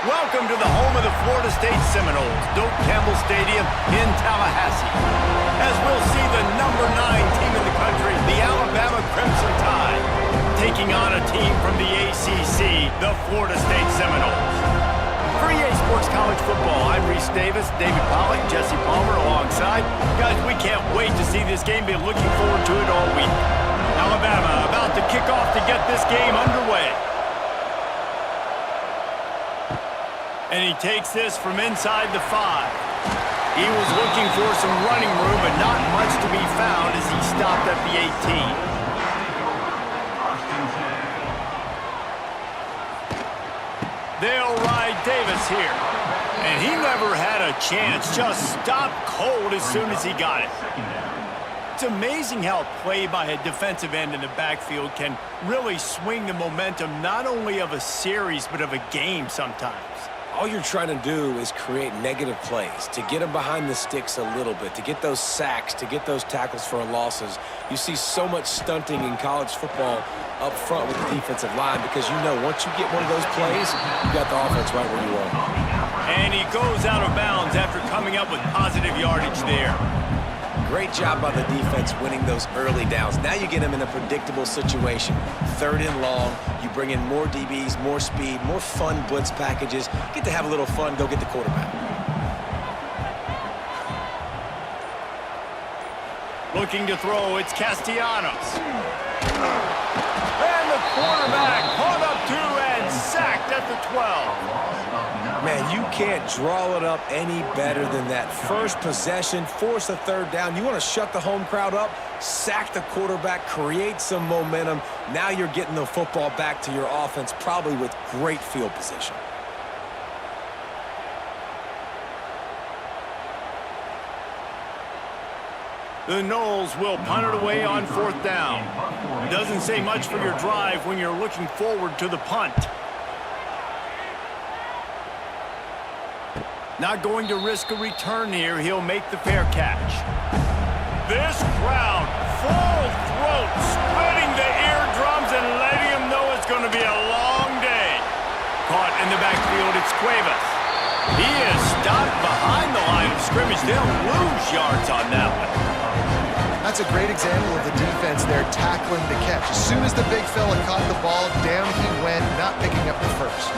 Welcome to the home of the Florida State Seminoles, Doak Campbell Stadium in Tallahassee. As we'll see the number 9 team in the country, the Alabama Crimson Tide, taking on a team from the ACC, the Florida State Seminoles. For EA Sports College Football, I'm Reese Davis, David Pollack, Jesse Palmer alongside. Guys, we can't wait to see this game. Been looking forward to it all week. Alabama about to kick off to get this game underway. And he takes this from inside the 5. He was looking for some running room, but not much to be found as he stopped at the 18. They'll ride Davis here. And he never had a chance. Just stopped cold as soon as he got it. It's amazing how play by a defensive end in the backfield can really swing the momentum not only of a series, but of a game sometimes. All you're trying to do is create negative plays, to get them behind the sticks a little bit, to get those sacks, to get those tackles for losses. You see so much stunting in college football up front with the defensive line because you know once you get one of those plays, you got the offense right where you want. And he goes out of bounds after coming up with positive yardage there. Great job by the defense winning those early downs. Now you get them in a predictable situation. 3rd and long, you bring in more DBs, more speed, more fun blitz packages. Get to have a little fun, go get the quarterback. Looking to throw, it's Castellanos. And the quarterback caught up to and sacked at the 12. Man, you can't draw it up any better than that. First possession, force a 3rd down. You want to shut the home crowd up, sack the quarterback, create some momentum. Now you're getting the football back to your offense, probably with great field position. The Noles will punt it away on 4th down. Doesn't say much for your drive when you're looking forward to the punt. Not going to risk a return here. He'll make the fair catch. This crowd, full throat, splitting the eardrums and letting him know it's going to be a long day. Caught in the backfield, it's Cuevas. He is stopped behind the line of scrimmage. They'll lose yards on that one. That's a great example of the defense there tackling the catch. As soon as the big fella caught the ball, down he went, not picking up the first.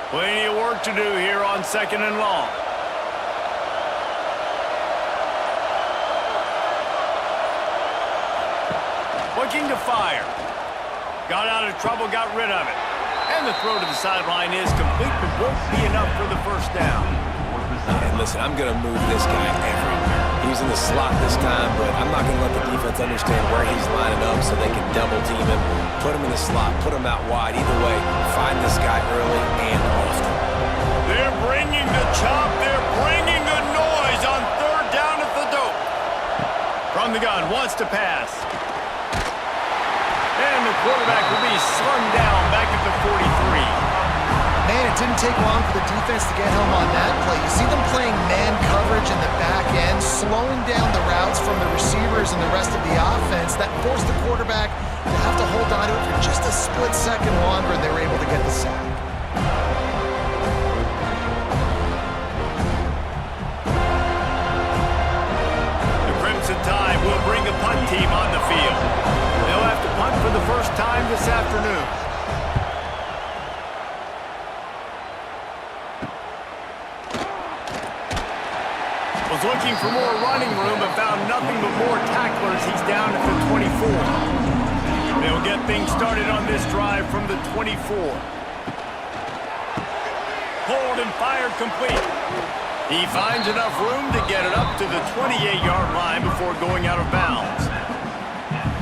Plenty of work to do here on 2nd and long. Looking to fire. Got out of trouble, got rid of it. And the throw to the sideline is complete, but won't be enough for the 1st down. And listen, I'm going to move this guy everywhere. He's in the slot this time, but I'm not going to let the defense understand where he's lining up so they can double team him, put him in the slot, put him out wide. Either way, find this guy early and often. They're bringing the chop. They're bringing the noise on 3rd down at the Doak. From the gun, wants to pass. And the quarterback will be slung down back at the 43. Man, it didn't take long for the defense to get home on that play. You see them playing man coverage in the back end, slowing down the routes from the receivers and the rest of the offense. That forced the quarterback to have to hold on to it for just a split second longer, and they were able to get the sack. The Crimson Tide will bring a punt team on the field. They'll have to punt for the first time this afternoon. Was looking for more running room, but found nothing but more tacklers. He's down at the 24. They'll get things started on this drive from the 24. Pulled and fired complete. He finds enough room to get it up to the 28-yard line before going out of bounds.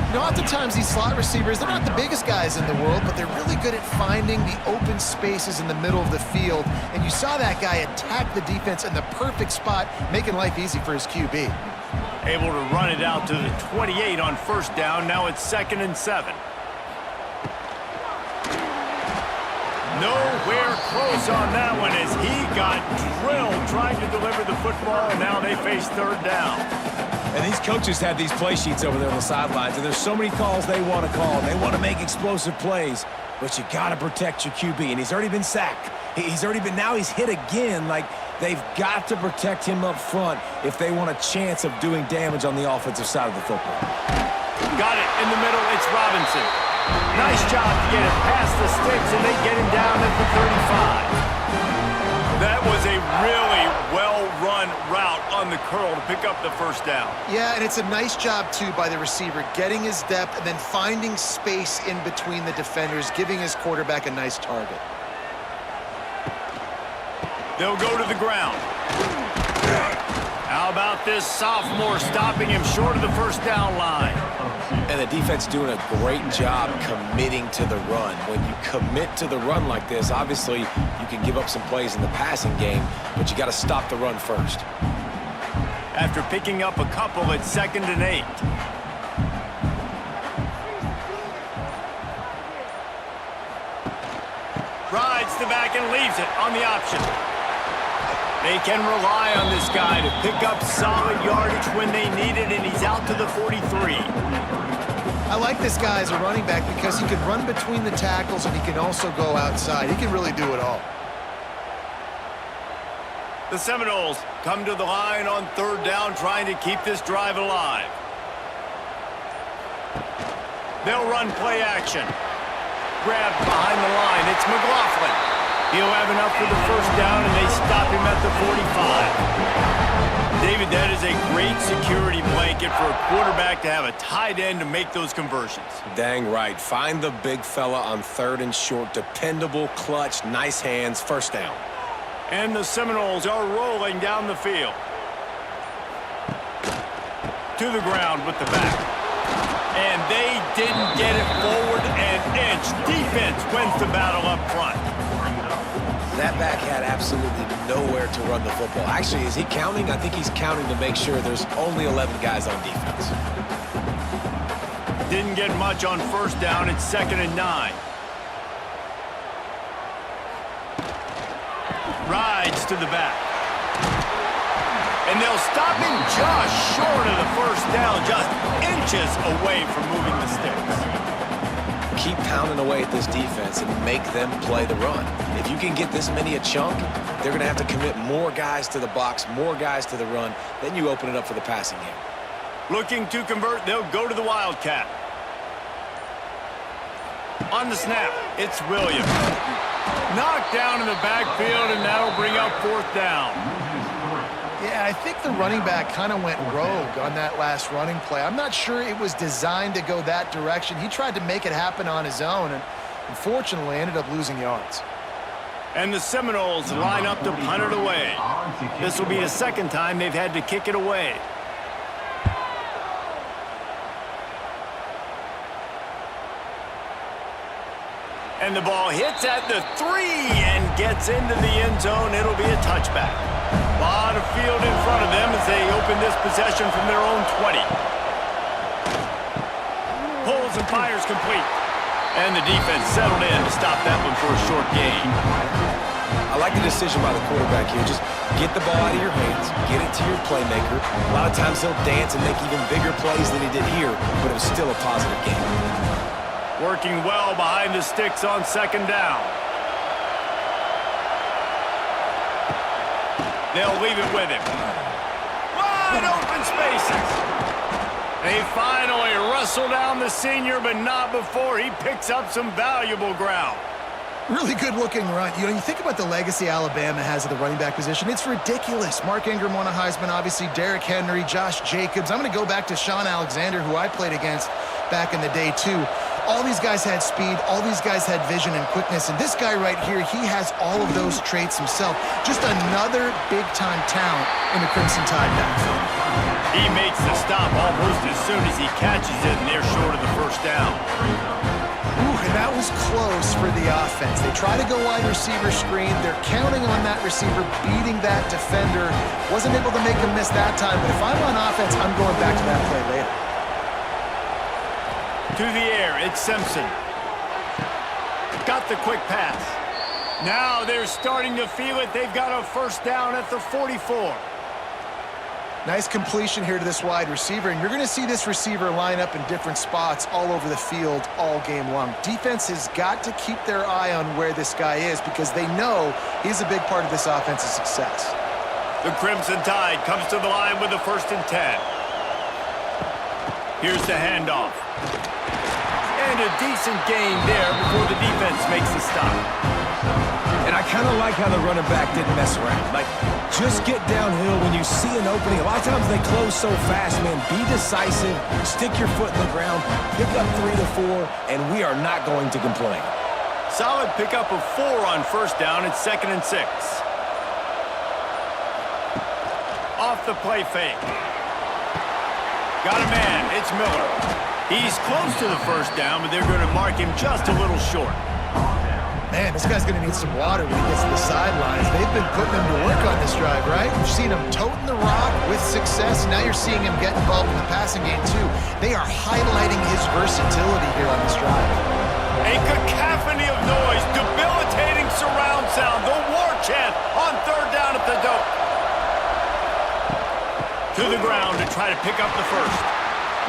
You know, oftentimes these slot receivers, they're not the biggest guys in the world, but they're really good at finding the open spaces in the middle of the field. And you saw that guy attack the defense in the perfect spot, making life easy for his QB. Able to run it out to the 28 on 1st down. Now it's 2nd and 7. Nowhere close on that one as he got drilled trying to deliver the football, and now they face 3rd down. And these coaches have these play sheets over there on the sidelines, and there's so many calls they want to call. They want to make explosive plays. but you got to protect your QB, and he's already been sacked. Now he's hit again. Like, they've got to protect him up front if they want a chance of doing damage on the offensive side of the football. Got it in the middle. It's Robinson. Nice job to get it past the sticks, and they get him down at the 35. That was a really well-run route on the curl to pick up the first down. Yeah, and it's a nice job, too, by the receiver, getting his depth and then finding space in between the defenders, giving his quarterback a nice target. They'll go to the ground. How about this sophomore stopping him short of the first down line? And the defense doing a great job committing to the run. When you commit to the run like this, obviously you can give up some plays in the passing game, but you got to stop the run first. After picking up a couple, it's 2nd and 8. Rides the back and leaves it on the option. They can rely on this guy to pick up solid yardage when they need it, and he's out to the 43. I like this guy as a running back because he can run between the tackles and he can also go outside. He can really do it all. The Seminoles come to the line on 3rd down, trying to keep this drive alive. They'll run play action. Grabbed behind the line. It's McLaughlin. He'll have enough for the first down, and they stop him at the 45. David, that is a great security blanket for a quarterback to have a tight end to make those conversions. Dang right. Find the big fella on 3rd and short. Dependable, clutch, nice hands, first down. And the Seminoles are rolling down the field. To the ground with the back. And they didn't get it forward an inch. Defense wins the battle up front. That back had absolutely nowhere to run the football. Actually, is he counting? I think he's counting to make sure there's only 11 guys on defense. Didn't get much on first down. It's 2nd and 9. Rides to the back. And they'll stop him just short of the first down, just inches away from moving the sticks. Keep pounding away at this defense and make them play the run. If you can get this many a chunk, they're going to have to commit more guys to the box, more guys to the run. Then you open it up for the passing game. Looking to convert, they'll go to the Wildcat. On the snap, it's Williams. Knocked down in the backfield, and that'll bring up 4th down. Yeah, I think the running back kind of went rogue on that last running play. I'm not sure it was designed to go that direction. He tried to make it happen on his own, and unfortunately ended up losing yards. And the Seminoles line up to punt it away. This will be the 2nd time they've had to kick it away. And the ball hits at the 3 and gets into the end zone. It'll be a touchback. A lot of field in front of them as they open this possession from their own 20. Pulls and fires complete. And the defense settled in to stop that one for a short gain. I like the decision by the quarterback here. Just get the ball out of your hands, get it to your playmaker. A lot of times he'll dance and make even bigger plays than he did here, but it was still a positive game. Working well behind the sticks on 2nd down. They'll leave it with him. Wide open spaces. They finally wrestle down the senior, but not before he picks up some valuable ground. Really good-looking run. You know, you think about the legacy Alabama has at the running back position. It's ridiculous. Mark Ingram won a Heisman, obviously. Derrick Henry, Josh Jacobs. I'm going to go back to Sean Alexander, who I played against back in the day, too. All these guys had speed. All these guys had vision and quickness. And this guy right here, he has all of those traits himself. Just another big-time talent in the Crimson Tide backfield. He makes the stop almost as soon as he catches it, and they're short of the first down. And that was close for the offense. They try to go wide receiver screen. They're counting on that receiver beating that defender. Wasn't able to make him miss that time, but if I'm on offense, I'm going back to that play later. To the air, it's Simpson. Got the quick pass. Now they're starting to feel it. They've got a first down at the 44. Nice completion here to this wide receiver, and you're going to see this receiver line up in different spots all over the field all game long. Defense has got to keep their eye on where this guy is because they know he's a big part of this offense's success. The Crimson Tide comes to the line with a 1st and 10. Here's the handoff. And a decent gain there before the defense makes the stop. And I kind of like how the running back didn't mess around. Like, just get downhill when you see an opening. A lot of times they close so fast, man. Be decisive, stick your foot in the ground, pick up 3 to 4, and we are not going to complain. Solid pickup of 4 on 1st down. It's 2nd and 6. Off the play fake. Got a man. It's Miller. He's close to the 1st down, but they're going to mark him just a little short. Man, this guy's going to need some water when he gets to the sidelines. They've been putting him to work on this drive, right? We've seen him toting the rock with success. Now you're seeing him get involved in the passing game, too. They are highlighting his versatility here on this drive. A cacophony of noise, debilitating surround sound, the war chant on 3rd down at the dope. To the ground to try to pick up the 1st.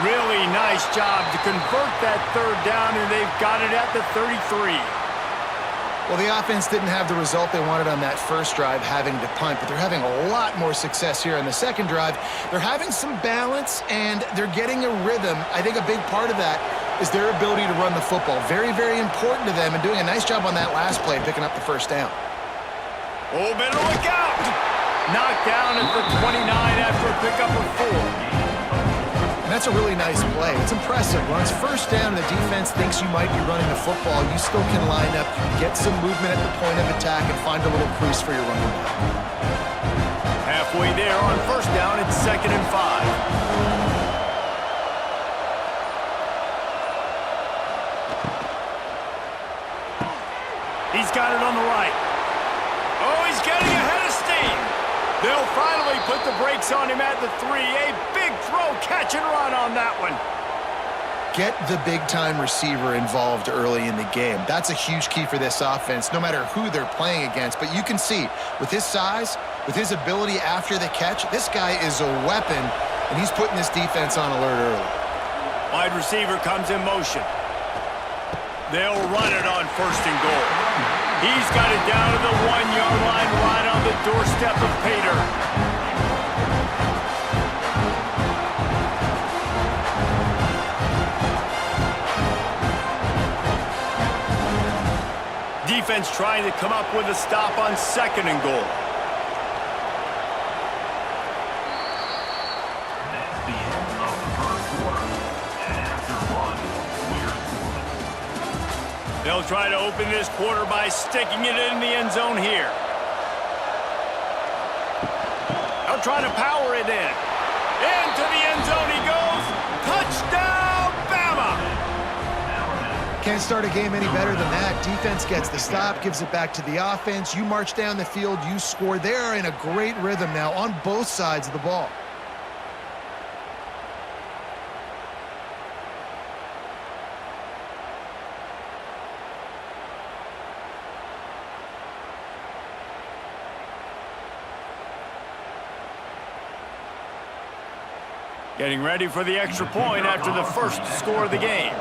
Really nice job to convert that 3rd down, and they've got it at the 33. Well, the offense didn't have the result they wanted on that 1st drive, having to punt, but they're having a lot more success here on the 2nd drive. They're having some balance, and they're getting a rhythm. I think a big part of that is their ability to run the football. Very, very important to them, and doing a nice job on that last play, picking up the 1st down. Oh, better look out! Knocked down at the 29 after a pickup of 4. And that's a really nice play. It's impressive. When it's 1st down and the defense thinks you might be running the football, you still can line up, get some movement at the point of attack, and find a little crease for your running back. Halfway there on 1st down, it's 2nd and 5. He's got it on the right. Oh, he's getting ahead of steam. They'll finally put the brakes on him at the 3. A big throw, catch and run on that one. Get the big-time receiver involved early in the game. That's a huge key for this offense, no matter who they're playing against. But you can see, with his size, with his ability after the catch, this guy is a weapon, and he's putting this defense on alert early. Wide receiver comes in motion. They'll run it on 1st and goal. He's got it down to the 1-yard line, right on the doorstep of Pater. Defense trying to come up with a stop on 2nd and goal. That's the end of the 1st quarter. And after 1, we're scoreless. They'll try to open this quarter by sticking it in the end zone here. They'll try to power it in. Into the end zone he goes. Touchdown, Bama! Can't start a game any better than that. Defense gets the stop, gives it back to the offense. You march down the field, you score. They're in a great rhythm now on both sides of the ball. Getting ready for the extra point after the 1st score of the game.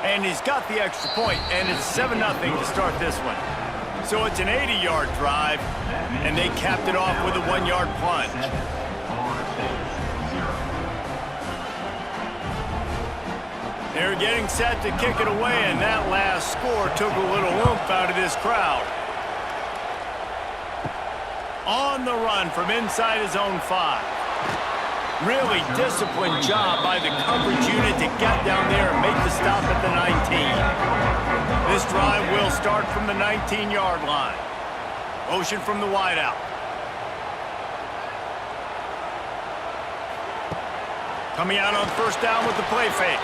And he's got the extra point, and it's 7-0 to start this one. So it's an 80-yard drive, and they capped it off with a 1-yard plunge. They're getting set to kick it away, and that last score took a little oomph out of this crowd. On the run from inside his own 5. Really disciplined job by the coverage unit to get down there and make the stop at the 19. This drive will start from the 19-yard line. Motion from the wideout. Coming out on 1st down with the play fake.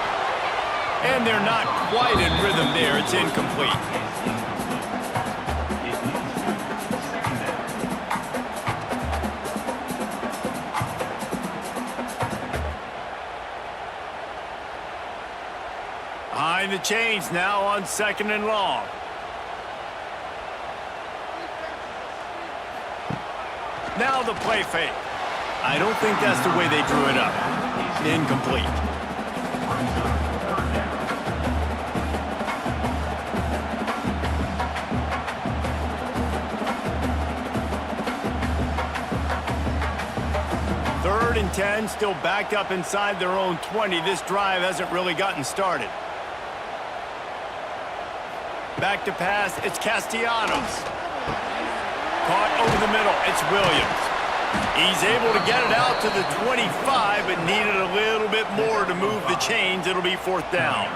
And they're not quite in rhythm there. It's incomplete. Behind the chains now on 2nd and long. Now the play fake. I don't think that's the way they drew it up. Incomplete. Third and 10, still backed up inside their own 20. This drive hasn't really gotten started. Back to pass, it's Castellanos. Caught over the middle, it's Williams. He's able to get it out to the 25, but needed a little bit more to move the chains. It'll be fourth down.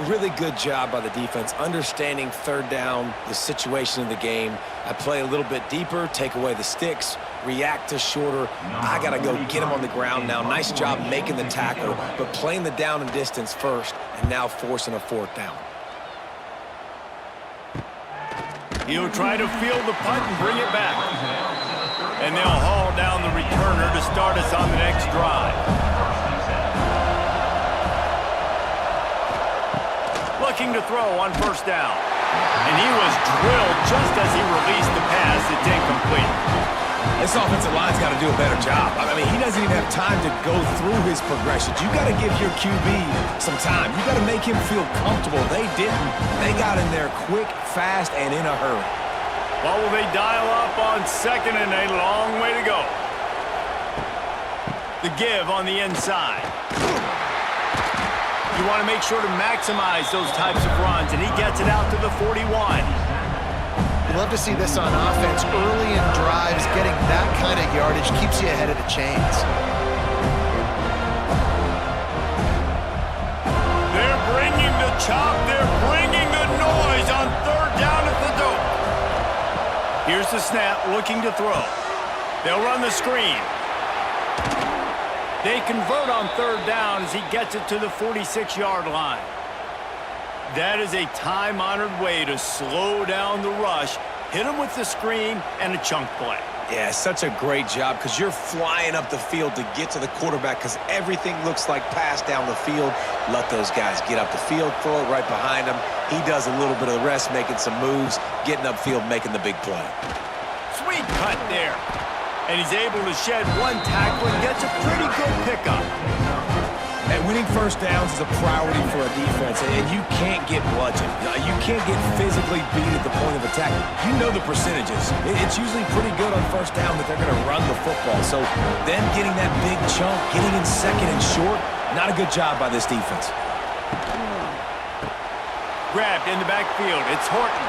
Really good job by the defense, understanding third down, the situation of the game. I play a little bit deeper, take away the sticks, react to shorter. I got to go get him on the ground now. Nice job making the tackle, but playing the down and distance first, and now forcing a fourth down. He'll try to field the punt and bring it back. And they'll haul down the returner to start us on the next drive. Looking to throw on first down. And he was drilled just as he released the pass. It's incomplete. This offensive line's got to do a better job. I mean, he doesn't even have time to go through his progressions. You got to give your QB some time. You got to make him feel comfortable. They didn't. They got in there quick, fast, and in a hurry. Well, will they dial up on second and a long way to go? The give on the inside. You want to make sure to maximize those types of runs, and he gets it out to the 41. You love to see this on offense. Early in drives, getting that kind of yardage keeps you ahead of the chains. They're bringing the chop. They're bringing the noise on third down at the dope. Here's the snap, looking to throw. They'll run the screen. They convert on third down as he gets it to the 46-yard line. That is a time-honored way to slow down the rush, hit him with the screen, and a chunk play. Yeah, such a great job because you're flying up the field to get to the quarterback because everything looks like pass down the field. Let those guys get up the field, throw it right behind him. He does a little bit of the rest, making some moves, getting upfield, making the big play. Sweet cut there. And he's able to shed one tackle and gets a pretty good pickup. And winning first downs is a priority for a defense, and you can't get bludgeoned. You can't get physically beat at the point of attack. You know the percentages. It's usually pretty good on first down that they're going to run the football. So them getting that big chunk, getting in second and short, not a good job by this defense. Grabbed in the backfield. It's Horton.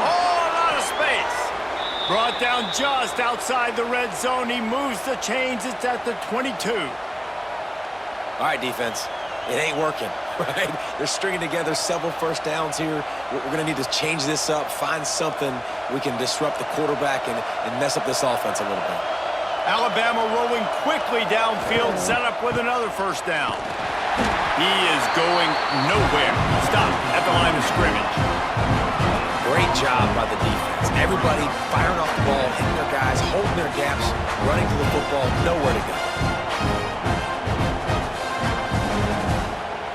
Oh, a lot of space. Brought down just outside the red zone. He moves the chains. It's at the 22. All right, defense, it ain't working, right? They're stringing together several first downs here. We're going to need to change this up, find something we can disrupt the quarterback and mess up this offense a little bit. Alabama rolling quickly downfield, set up with another first down. He is going nowhere. Stop at the line of scrimmage. Great job by the defense. Everybody firing off the ball, hitting their guys, holding their gaps, running to the football, nowhere to go.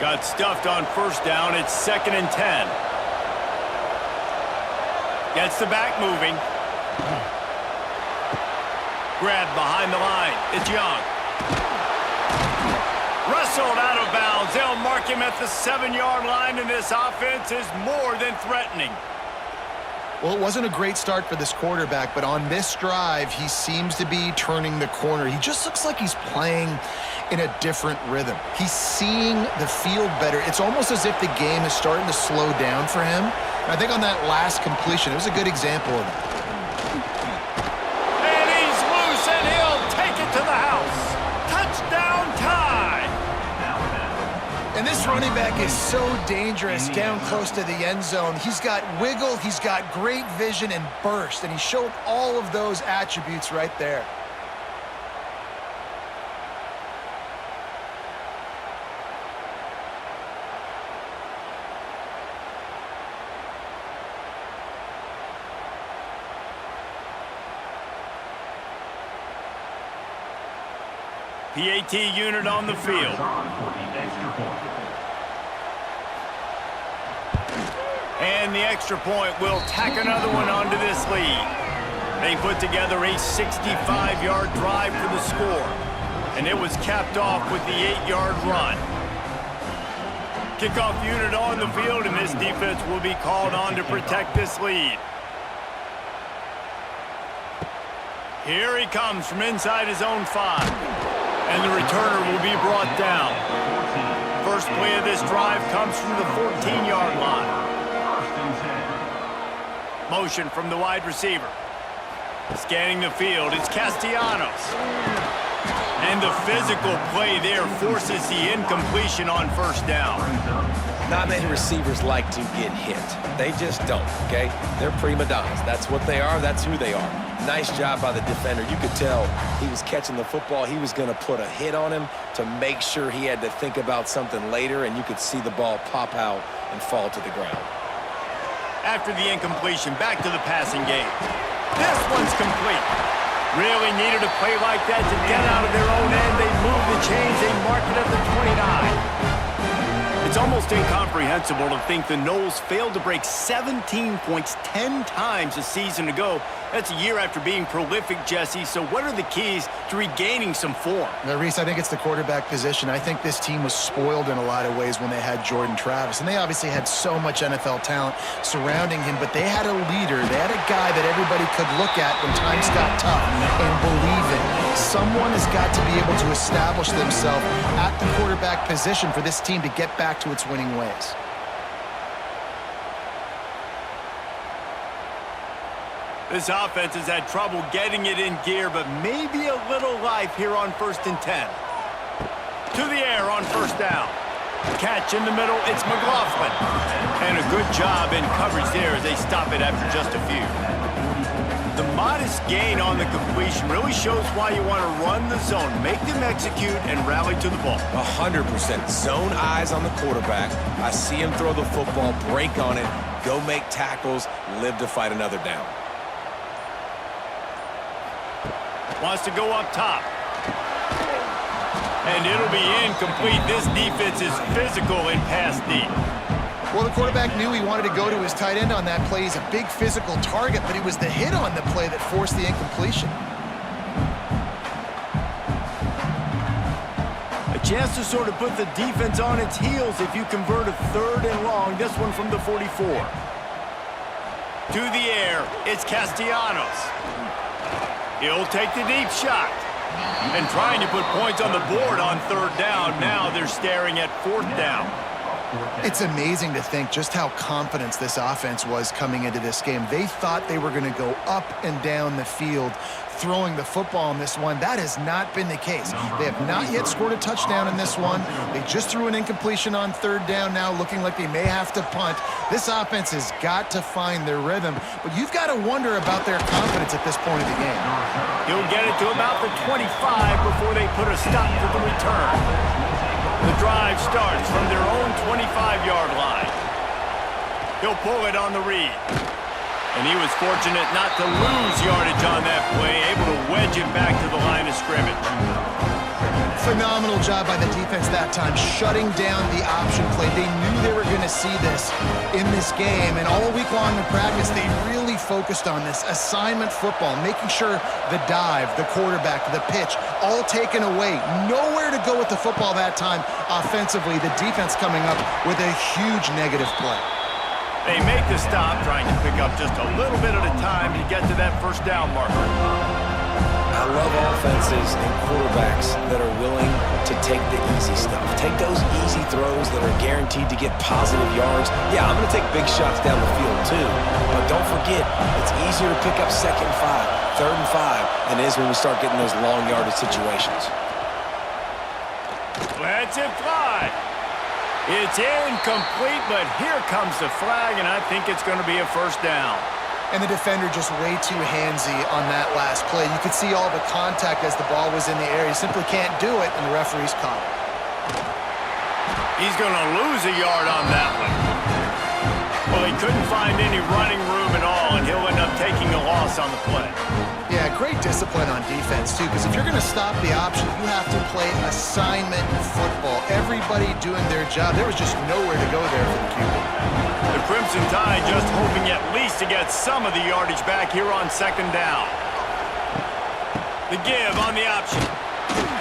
Got stuffed on first down. It's second and 10. Gets the back moving. Grabbed behind the line. It's Young. Wrestled out of bounds. They'll mark him at the 7-yard line, and this offense is more than threatening. Well, it wasn't a great start for this quarterback, but on this drive, he seems to be turning the corner. He just looks like he's playing in a different rhythm. He's seeing the field better. It's almost as if the game is starting to slow down for him. And I think on that last completion, it was a good example of that. And he's loose, and he'll take it to the house. Touchdown tie. And this running back is so dangerous down close to the end zone. He's got wiggle, he's got great vision and burst, and he showed all of those attributes right there. PAT unit on the field. And the extra point will tack another one onto this lead. They put together a 65-yard drive for the score, and it was capped off with the 8-yard run. Kickoff unit on the field, and this defense will be called on to protect this lead. Here he comes from inside his own 5, and the returner will be brought down. First play of this drive comes from the 14-yard line. Motion from the wide receiver. Scanning the field, it's Castellanos. And the physical play there forces the incompletion on first down. Not many receivers like to get hit. They just don't, okay? They're prima donnas. That's what they are. That's who they are. Nice job by the defender. You could tell he was catching the football. He was going to put a hit on him to make sure he had to think about something later, and you could see the ball pop out and fall to the ground. After the incompletion, back to the passing game. This one's complete. Really needed a play like that to get out of their own end. They move the chains. They mark it at the 29. It's almost incomprehensible to think the Noles failed to break 17 points 10 times a season ago. That's a year after being prolific, Jesse. So what are the keys to regaining some form? Now, Reese, I think it's the quarterback position. I think this team was spoiled in a lot of ways when they had Jordan Travis. And they obviously had so much NFL talent surrounding him, but they had a leader. They had a guy that everybody could look at when times got tough and believe in. Someone has got to be able to establish themselves at the quarterback position for this team to get back to its winning ways. This offense has had trouble getting it in gear, but maybe a little life here on 1st and 10. To the air on first down. Catch in the middle, it's McLaughlin. And a good job in coverage there as they stop it after just a few. The modest gain on the completion really shows why you want to run the zone, make them execute, and rally to the ball. 100%. Zone eyes on the quarterback. I see him throw the football, break on it, go make tackles, live to fight another down. Wants to go up top. And it'll be incomplete. This defense is physical in pass deep. Well, the quarterback knew he wanted to go to his tight end on that play. He's a big physical target, but it was the hit on the play that forced the incompletion. A chance to sort of put the defense on its heels if you convert a 3rd and long. This one from the 44. To the air, it's Castellanos. He'll take the deep shot. And trying to put points on the board on 3rd down. Now they're staring at 4th down. It's amazing to think just how confident this offense was coming into this game. They thought they were going to go up and down the field throwing the football in this one. That has not been the case. They have not yet scored a touchdown in this one. They just threw an incompletion on 3rd down now, looking like they may have to punt. This offense has got to find their rhythm, but you've got to wonder about their confidence at this point of the game. He'll get it to about the 25 before they put a stop to the return. The drive starts from their own 25-yard line. He'll pull it on the read. And he was fortunate not to lose yardage on that play, able to wedge it back to the line of scrimmage. Phenomenal job by the defense that time, shutting down the option play. They knew they were going to see this in this game, and all week long in practice, they really focused on this assignment football, making sure the dive, the quarterback, the pitch, all taken away. Nowhere to go with the football that time offensively. The defense coming up with a huge negative play. They make the stop, trying to pick up just a little bit at a time to get to that 1st down marker. I love offenses and quarterbacks that are willing to take the easy stuff. Take those easy throws that are guaranteed to get positive yards. Yeah, I'm going to take big shots down the field too. But don't forget, it's easier to pick up 2nd and 5, 3rd and 5 than it is when we start getting those long yardage situations. Let's it fly. It's incomplete, but here comes the flag, and I think it's going to be a 1st down. And the defender just way too handsy on that last play. You could see all the contact as the ball was in the air. He simply can't do it, and the referee's caught it. He's going to lose a yard on that one. Well, he couldn't find any running room at all, and he'll end up taking a loss on the play. Yeah, great discipline on defense, too, because if you're going to stop the option, you have to play assignment football. Everybody doing their job. There was just nowhere to go there for the QB. The Crimson Tide just hoping at least to get some of the yardage back here on second down. The give on the option.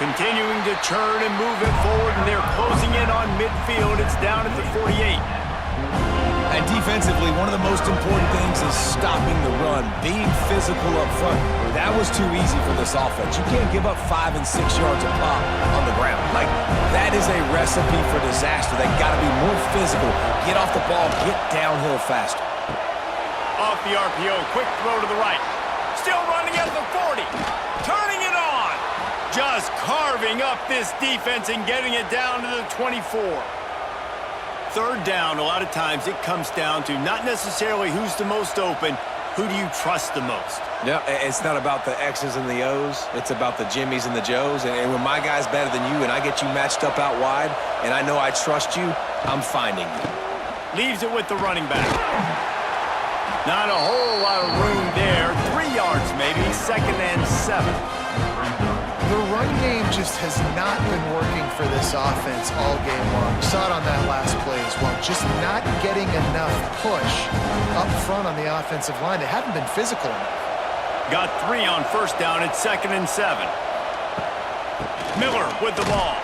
Continuing to churn and move it forward, and they're closing in on midfield. It's down at the 48. And defensively, one of the most important things is stopping the run, being physical up front. That was too easy for this offense. You can't give up 5 and 6 yards a pop on the ground. Like, that is a recipe for disaster. They got to be more physical, get off the ball, get downhill faster. Off the RPO, quick throw to the right. Still running at the 40. Turning it on. Just carving up this defense and getting it down to the 24. Third down, a lot of times it comes down to not necessarily who's the most open, who do you trust the most? Yeah, it's not about the X's and the O's. It's about the Jimmies and the Joes. And when my guy's better than you and I get you matched up out wide and I know I trust you, I'm finding you. Leaves it with the running back. Not a whole lot of room there. 3 yards maybe, 2nd and 7. The run game just has not been working for this offense all game long. We saw it on that last play as well. Just not getting enough push up front on the offensive line. They haven't been physical enough. Got 3 on first down at 2nd and 7. Miller with the ball.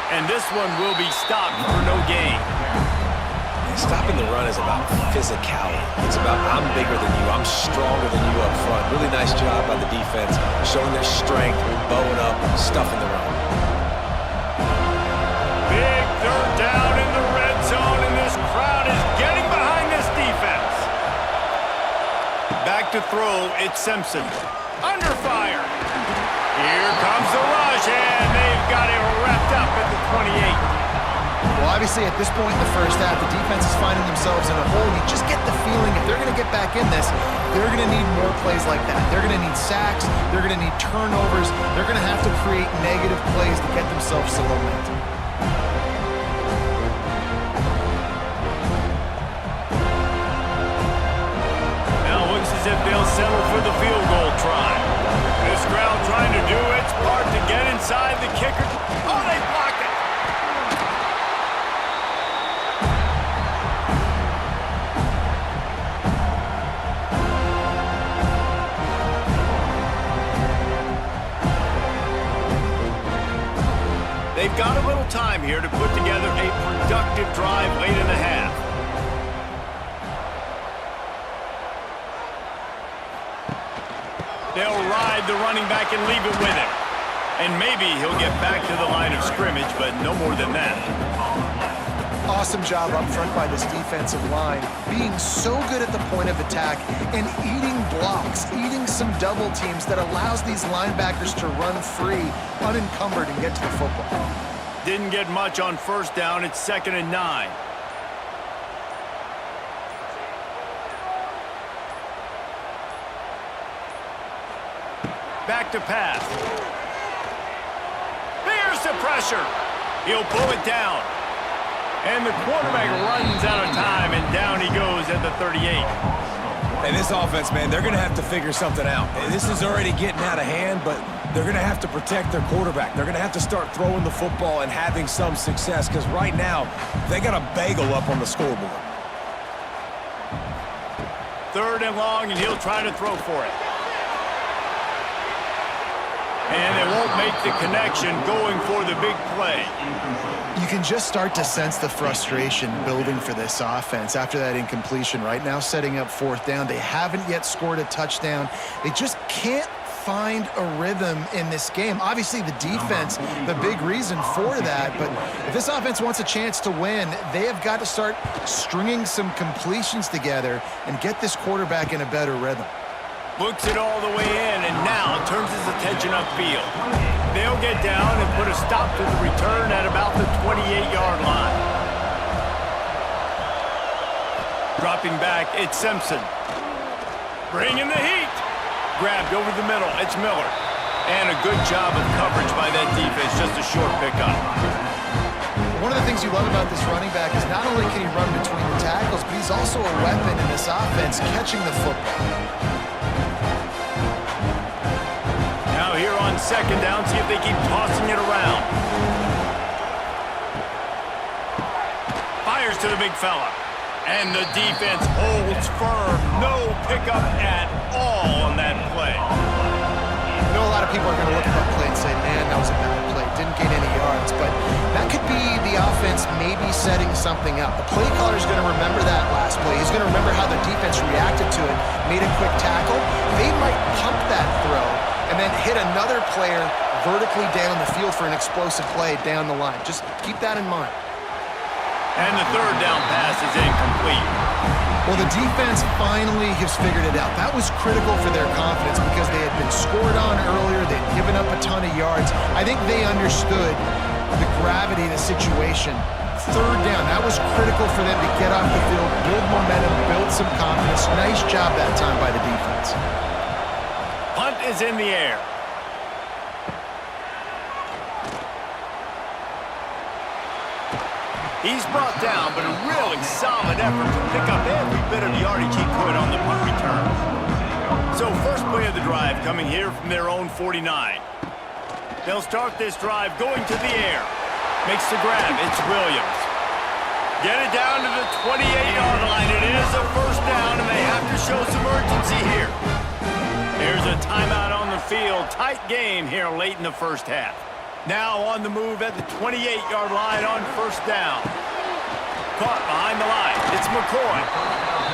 And this one will be stopped for no gain. Stopping the run is about physicality. It's about I'm bigger than you, I'm stronger than you up front. Really nice job by the defense, showing their strength, bowing up, stuffing the run. Big third down in the red zone, and this crowd is getting behind this defense. Back to throw, it's Simpson. Under fire. Here comes the rush, and they've got it wrapped up at the 28. Well, obviously, at this point in the first half, the defense is finding themselves in a hole. You just get the feeling if they're going to get back in this, they're going to need more plays like that. They're going to need sacks. They're going to need turnovers. They're going to have to create negative plays to get themselves some momentum. Now it looks as if they'll settle for the field goal try. This crowd trying to do its part to get inside the kicker. Oh, they blocked it. They've got a little time here to put together a productive drive late in the half. They'll ride the running back and leave it with him. And maybe he'll get back to the line of scrimmage, but no more than that. Awesome job up front by this defensive line, being so good at the point of attack and eating blocks, eating some double teams that allows these linebackers to run free, unencumbered, and get to the football. Didn't get much on first down. It's 2nd and 9. Back to pass. There's the pressure. He'll pull it down. And the quarterback runs out of time, and down he goes at the 38. And this offense, man, they're going to have to figure something out. This is already getting out of hand, but they're going to have to protect their quarterback. They're going to have to start throwing the football and having some success, because right now, they got a bagel up on the scoreboard. 3rd and long, and he'll try to throw for it. And they won't make the connection going for the big play. You can just start to sense the frustration building for this offense after that incompletion. Right now, setting up 4th down. They haven't yet scored a touchdown. They just can't find a rhythm in this game. Obviously, the defense, the big reason for that. But if this offense wants a chance to win, they have got to start stringing some completions together and get this quarterback in a better rhythm. Looks it all the way in, and now turns his attention upfield. They'll get down and put a stop to the return at about the 28-yard line. Dropping back, it's Simpson. Bringing the heat. Grabbed over the middle, it's Miller. And a good job of coverage by that defense, just a short pickup. One of the things you love about this running back is not only can he run between the tackles, but he's also a weapon in this offense, catching the football. Now here on second down, see if they keep tossing it around. Fires to the big fella. And the defense holds firm. No pickup at all on that play. I know a lot of people are going to look at that play and say, man, that was a bad play. Didn't gain any yards. But that could be the offense maybe setting something up. The play caller is going to remember that last play. He's going to remember how the defense reacted to it, made a quick tackle. They might pump that throw and then hit another player vertically down the field for an explosive play down the line. Just keep that in mind. And the third down pass is incomplete. Well, the defense finally has figured it out. That was critical for their confidence because they had been scored on earlier. They'd given up a ton of yards. I think they understood the gravity of the situation. Third down, that was critical for them to get off the field, build momentum, build some confidence. Nice job that time by the defense. Punt is in the air. He's brought down, but a really solid effort to pick up every bit of yardage he could on the punt return. So first play of the drive coming here from their own 49. They'll start this drive going to the air. Makes the grab. It's Williams. Get it down to the 28-yard line. It is a first down, and they have to show some urgency here. There's a timeout on the field. Tight game here late in the first half. Now on the move at the 28-yard line on first down. Caught behind the line. It's McCoy.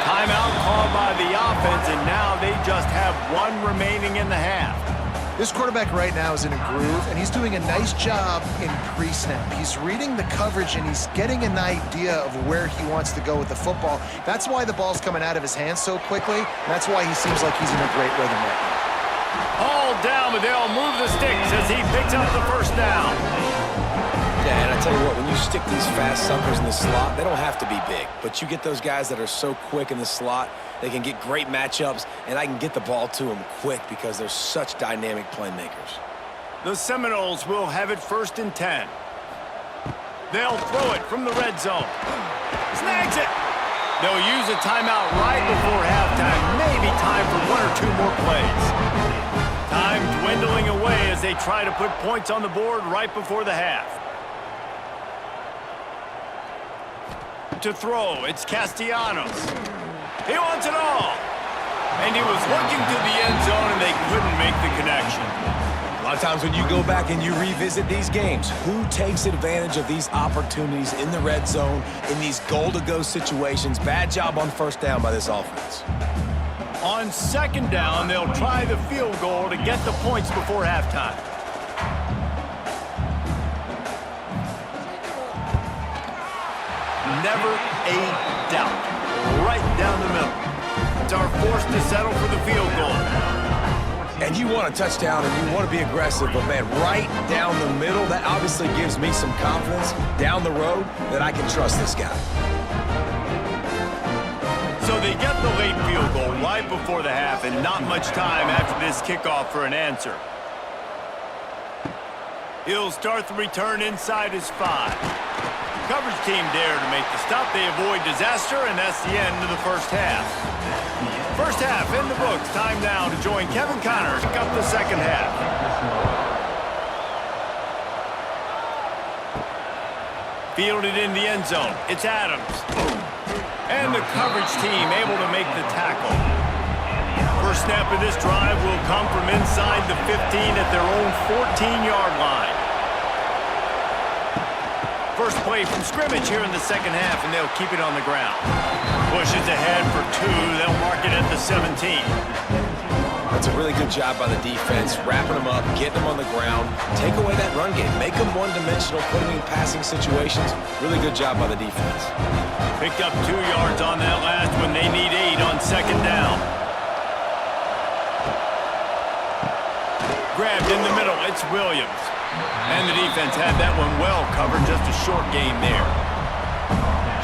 Timeout called by the offense, and now they just have one remaining in the half. This quarterback right now is in a groove, and he's doing a nice job in pre-snap. He's reading the coverage, and he's getting an idea of where he wants to go with the football. That's why the ball's coming out of his hands so quickly, and that's why he seems like he's in a great rhythm right now. All down, but they'll move the sticks as he picks up the first down. Yeah, and I tell you what, when you stick these fast suckers in the slot, they don't have to be big. But you get those guys that are so quick in the slot, they can get great matchups, and I can get the ball to them quick because they're such dynamic playmakers. The Seminoles will have it first and 10. They'll throw it from the red zone. Snags it. They'll use a timeout right before halftime. Maybe time for one or two more plays. Time dwindling away as they try to put points on the board right before the half. To throw, it's Castellanos. He wants it all. And he was looking to the end zone, and they couldn't make the connection. A lot of times when you go back and you revisit these games, who takes advantage of these opportunities in the red zone, in these goal-to-go situations? Bad job on first down by this offense. On second down, they'll try the field goal to get the points before halftime. Never a doubt. Right down the middle. It's our force to settle for the field goal. And you want a touchdown and you want to be aggressive, but man, right down the middle, that obviously gives me some confidence down the road that I can trust this guy. So they get the late field goal right before the half, and not much time after this kickoff for an answer. He'll start the return inside his 5. Coverage team there to make the stop. They avoid disaster, and that's the end of the first half. First half in the books. Time now to join Kevin Connors to pick up the second half. Fielded in the end zone. It's Adams. And the coverage team able to make the tackle. First snap of this drive will come from inside the 15 at their own 14-yard line. First play from scrimmage here in the second half, and they'll keep it on the ground. Pushes ahead for 2. They'll mark it at the 17. That's a really good job by the defense, wrapping them up, getting them on the ground, take away that run game, make them one-dimensional, put them in passing situations. Really good job by the defense. Picked up 2 yards on that last one. They need 8 on second down. Grabbed in the middle. It's Williams. And the defense had that one well covered. Just a short game there.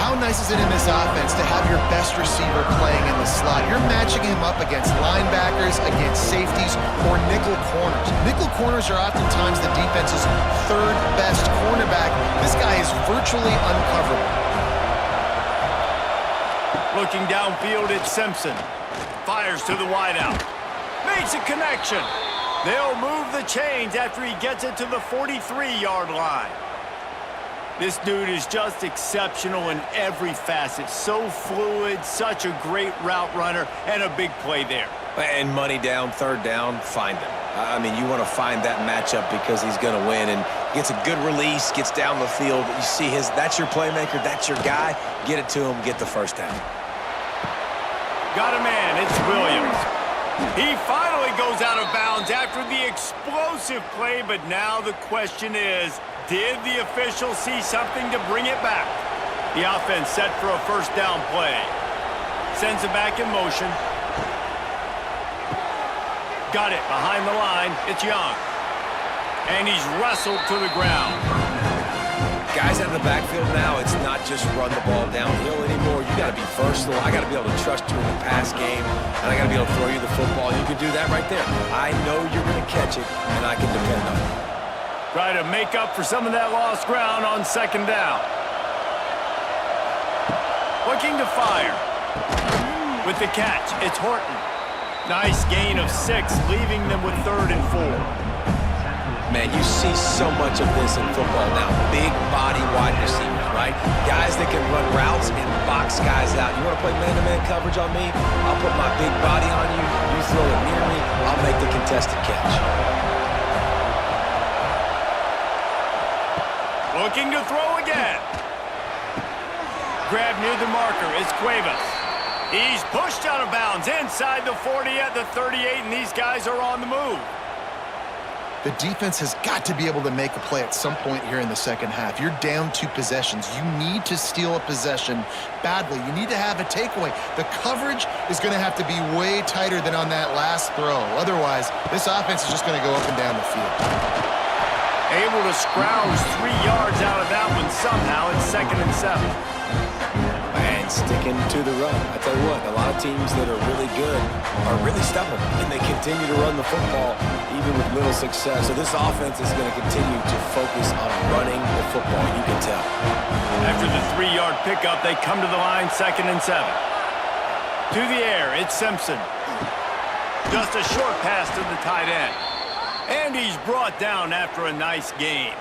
How nice is it in this offense to have your best receiver playing in the slot? You're matching him up against linebackers, against safeties, or nickel corners. Nickel corners are oftentimes the defense's third best cornerback. This guy is virtually uncoverable. Looking downfield, it's Simpson. Fires to the wideout. Makes a connection. They'll move the chains after he gets it to the 43-yard line. This dude is just exceptional in every facet. So fluid, such a great route runner, and a big play there. And money down, third down, find him. I mean, you want to find that matchup because he's going to win, and gets a good release, gets down the field. You see that's your playmaker, that's your guy. Get it to him, get the first down. Got a man, it's Williams. He finally goes out of bounds after the explosive play, but now the question is, did the official see something to bring it back? The offense set for a first down play. Sends it back in motion. Got it behind the line. It's Young. And he's wrestled to the ground. Guys out of the backfield now, it's not just run the ball downhill anymore. You got to be versatile. I got to be able to trust you in the pass game, and I got to be able to throw you the football. You can do that right there. I know you're going to catch it, and I can depend on it. Try to make up for some of that lost ground on second down. Looking to fire. With the catch, it's Horton. Nice gain of 6, leaving them with 3rd and 4. Man, you see so much of this in football now. Big body wide receivers, right? Guys that can run routes and box guys out. You want to play man-to-man coverage on me? I'll put my big body on you. You throw it near me, I'll make the contested catch. Looking to throw again. Grab near the marker. It's Cuevas. He's pushed out of bounds inside the 40 at the 38, and these guys are on the move. The defense has got to be able to make a play at some point here in the second half. You're down 2 possessions. You need to steal a possession badly. You need to have a takeaway. The coverage is going to have to be way tighter than on that last throw. Otherwise, this offense is just going to go up and down the field. Able to scrounge 3 yards out of that one somehow. It's 2nd and 7. And sticking to the run. I tell you what, a lot of teams that are really good are really stubborn, and they continue to run the football even with little success. So this offense is going to continue to focus on running the football, you can tell. After the 3-yard pickup, they come to the line, 2nd and 7. To the air, it's Simpson. Just a short pass to the tight end. And he's brought down after a nice gain.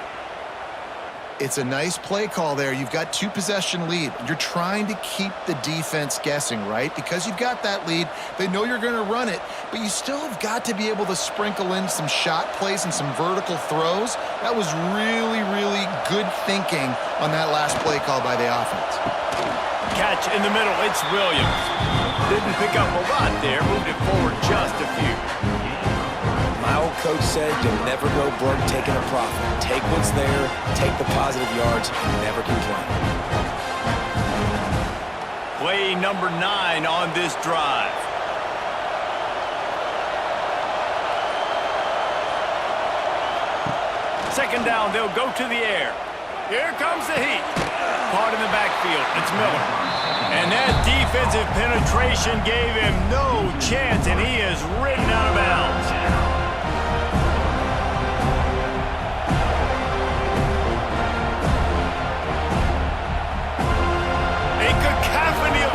It's a nice play call there. You've got 2-possession lead. You're trying to keep the defense guessing, right? Because you've got that lead, they know you're going to run it, but you still have got to be able to sprinkle in some shot plays and some vertical throws. That was really, really good thinking on that last play call by the offense. Catch in the middle, it's Williams. Didn't pick up a lot there, moved it forward just a few. My old coach said you'll never go broke taking a profit. Take what's there, take the positive yards, and never complain. Play number 9 on this drive. Second down, they'll go to the air. Here comes the heat. Caught in the backfield, it's Miller. And that defensive penetration gave him no chance, and he is ridden out of bounds.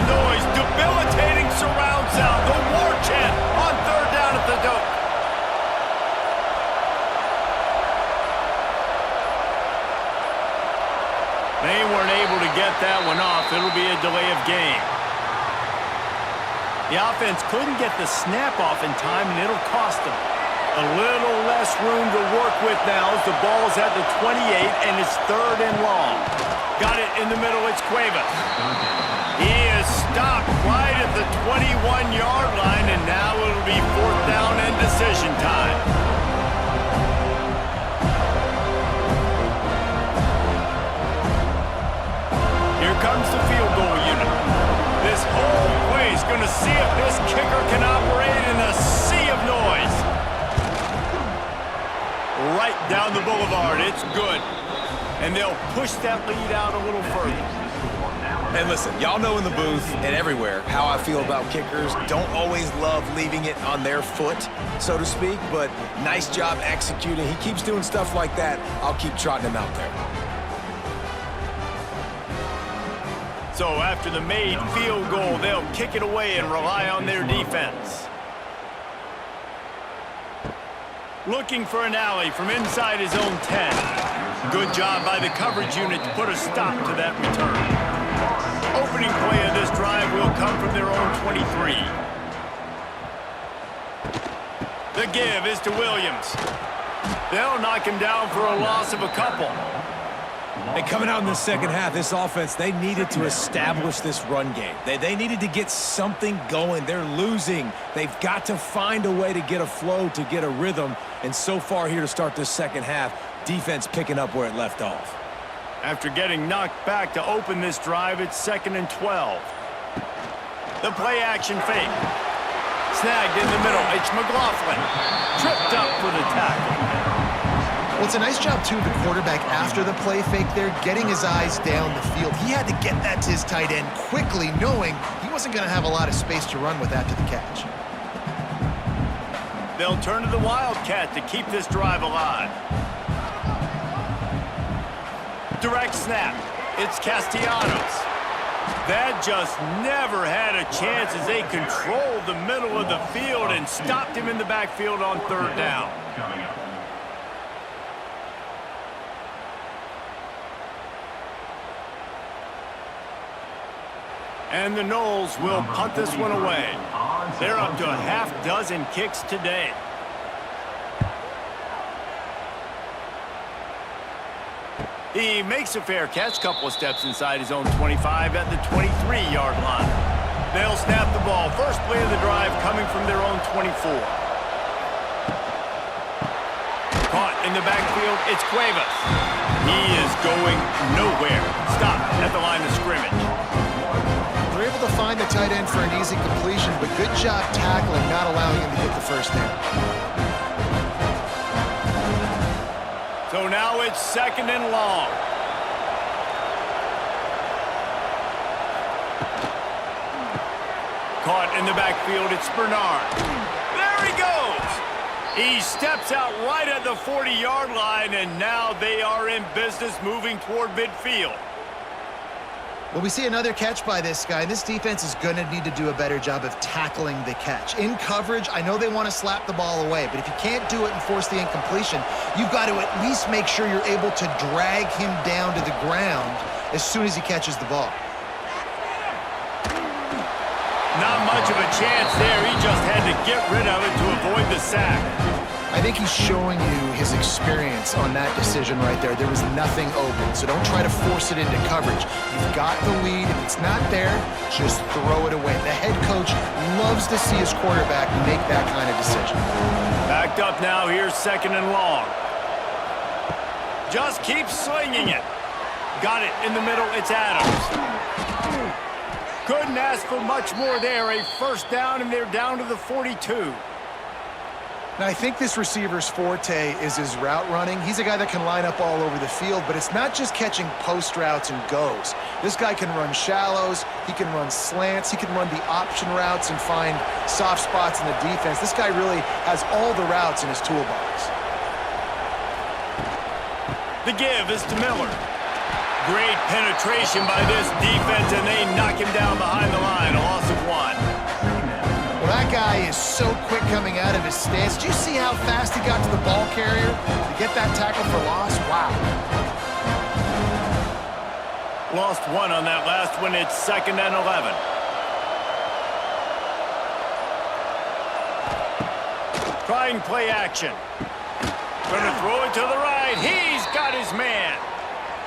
Noise, debilitating surround sound, the war chant on 3rd down at the dope. They weren't able to get that one off. It'll be a delay of game. The offense couldn't get the snap off in time, and it'll cost them. A little less room to work with now as the ball's at the 28, and it's 3rd and long. Got it in the middle, it's Cuevas. He is stopped right at the 21-yard line, and now it'll be 4th down and decision time. Here comes the field goal unit. This whole play is going to see if this kicker can operate in a sea of noise. Right down the boulevard, it's good. And they'll push that lead out a little further. And listen, y'all know in the booth and everywhere how I feel about kickers. Don't always love leaving it on their foot, so to speak, but nice job executing. He keeps doing stuff like that. I'll keep trotting him out there. So after the made field goal, they'll kick it away and rely on their defense. Looking for an alley from inside his own 10. Good job by the coverage unit to put a stop to that return. Opening play of this drive will come from their own 23. The give is to Williams. They'll knock him down for a loss of a couple. And coming out in the second half, this offense, they needed to establish this run game. They needed to get something going. They're losing. They've got to find a way to get a flow, to get a rhythm. And so far here to start this second half, defense picking up where it left off. After getting knocked back to open this drive, it's 2nd and 12. The play action fake. Snagged in the middle. It's McLaughlin. Tripped up for the tackle. Well, it's a nice job, too, of the quarterback after the play fake there, getting his eyes down the field. He had to get that to his tight end quickly, knowing he wasn't going to have a lot of space to run with after the catch. They'll turn to the Wildcat to keep this drive alive. Direct snap. It's Castellanos. That just never had a chance as they controlled the middle of the field and stopped him in the backfield on 3rd down. And the Noles will punt this one away. They're up to a half-dozen kicks today. He makes a fair catch, couple of steps inside his own 25 at the 23-yard line. They'll snap the ball. First play of the drive coming from their own 24. Caught in the backfield, it's Cuevas. He is going nowhere. Stopped at the line of scrimmage. They're able to find the tight end for an easy completion, but good job tackling, not allowing him to get the first down. So now it's 2nd and long. Caught in the backfield, it's Bernard. There he goes! He steps out right at the 40-yard line, and now they are in business moving toward midfield. Well, we see another catch by this guy. This defense is going to need to do a better job of tackling the catch. In coverage, I know they want to slap the ball away, but if you can't do it and force the incompletion, you've got to at least make sure you're able to drag him down to the ground as soon as he catches the ball. Not much of a chance there. He just had to get rid of it to avoid the sack. I think he's showing you his experience on that decision right there. There was nothing open, so don't try to force it into coverage. You've got the lead. If it's not there, just throw it away. The head coach loves to see his quarterback make that kind of decision. Backed up now. Here's 2nd and long. Just keep slinging it. Got it in the middle. It's Adams. Couldn't ask for much more there. A first down, and they're down to the 42. Now, I think this receiver's forte is his route running. He's a guy that can line up all over the field, but it's not just catching post routes and goes. This guy can run shallows, he can run slants, he can run the option routes and find soft spots in the defense. This guy really has all the routes in his toolbox. The give is to Miller. Great penetration by this defense, and they knock him down behind the line. A loss of 1. Well, that guy is so quick coming out of his stance. Did you see how fast he got to the ball carrier to get that tackle for loss? Wow. Lost 1 on that last one. It's 2nd and 11. Trying play action. Gonna throw it to the right. He's got his man.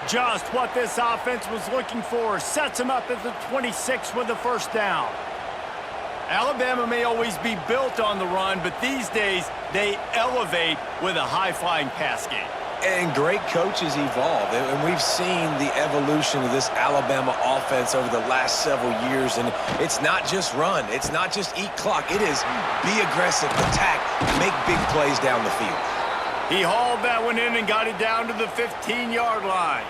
Just what this offense was looking for. Sets him up at the 26 with the first down. Alabama may always be built on the run, but these days they elevate with a high-flying pass game. And great coaches evolve, and we've seen the evolution of this Alabama offense over the last several years, and it's not just run, it's not just eat clock, it is be aggressive, attack, make big plays down the field. He hauled that one in and got it down to the 15-yard line.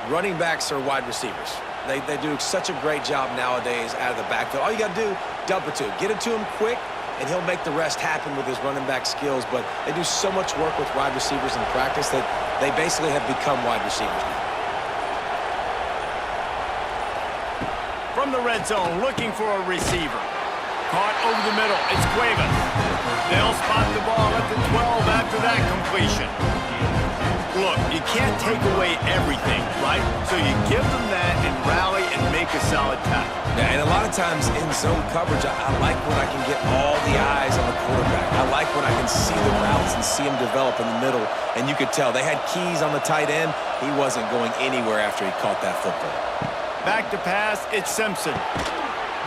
Running backs are wide receivers. They do such a great job nowadays out of the backfield. All you got to do, dump it to him. Get it to him quick, and he'll make the rest happen with his running back skills. But they do so much work with wide receivers in practice that they basically have become wide receivers now. From the red zone, looking for a receiver. Caught over the middle. It's Cuevas. They'll spot the ball at the 12 after that completion. Look, you can't take away everything, right? So you give them that and rally and make a solid tackle. Yeah, and a lot of times in zone coverage, I like when I can get all the eyes on the quarterback. I like when I can see the routes and see him develop in the middle. And you could tell they had keys on the tight end. He wasn't going anywhere after he caught that football. Back to pass, it's Simpson.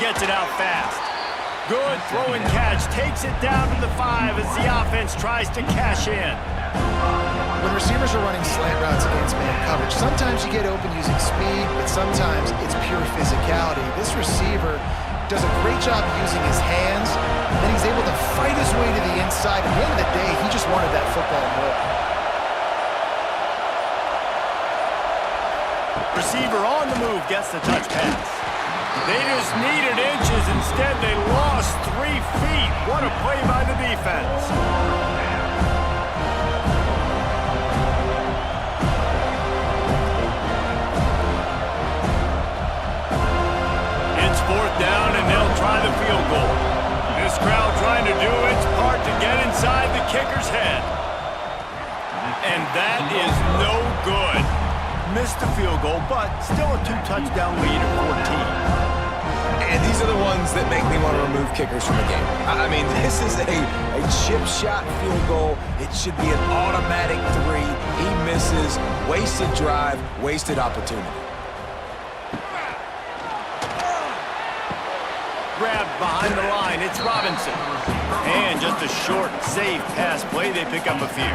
Gets it out fast. Good throw and catch. Takes it down to the 5 as the offense tries to cash in. When receivers are running slant routes against man coverage, sometimes you get open using speed, but sometimes it's pure physicality. This receiver does a great job using his hands, and then he's able to fight his way to the inside. At the end of the day, he just wanted that football more. Receiver on the move gets the touch pass. They just needed inches. Instead, they lost 3 feet. What a play by the defense. It's 4th down, and they'll try the field goal. This crowd trying to do its part to get inside the kicker's head. And that is no good. Missed the field goal, but still a 2-touchdown lead at 14. And these are the ones that make me want to remove kickers from the game. I mean, this is a chip shot field goal. It should be an automatic 3. He misses. Wasted drive, wasted opportunity. Grabbed behind the line, it's Robinson. And just a short, safe pass play, they pick up a few.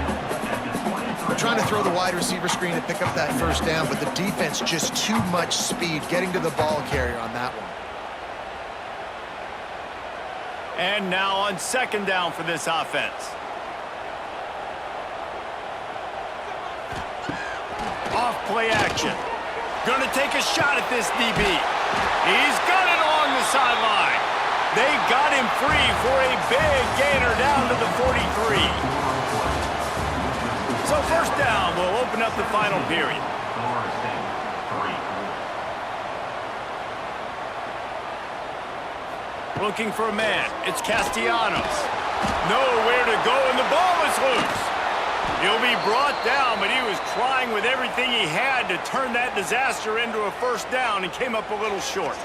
We're trying to throw the wide receiver screen to pick up that first down, but the defense just too much speed getting to the ball carrier on that one. And now on 2nd down for this offense. Off play action. Gonna take a shot at this DB. He's got it along the sideline. They got him free for a big gainer down to the 43. So 1st down will open up the final period. Looking for a man. It's Castellanos. Nowhere to go, and the ball is loose. He'll be brought down, but he was trying with everything he had to turn that disaster into a 1st down and came up a little short.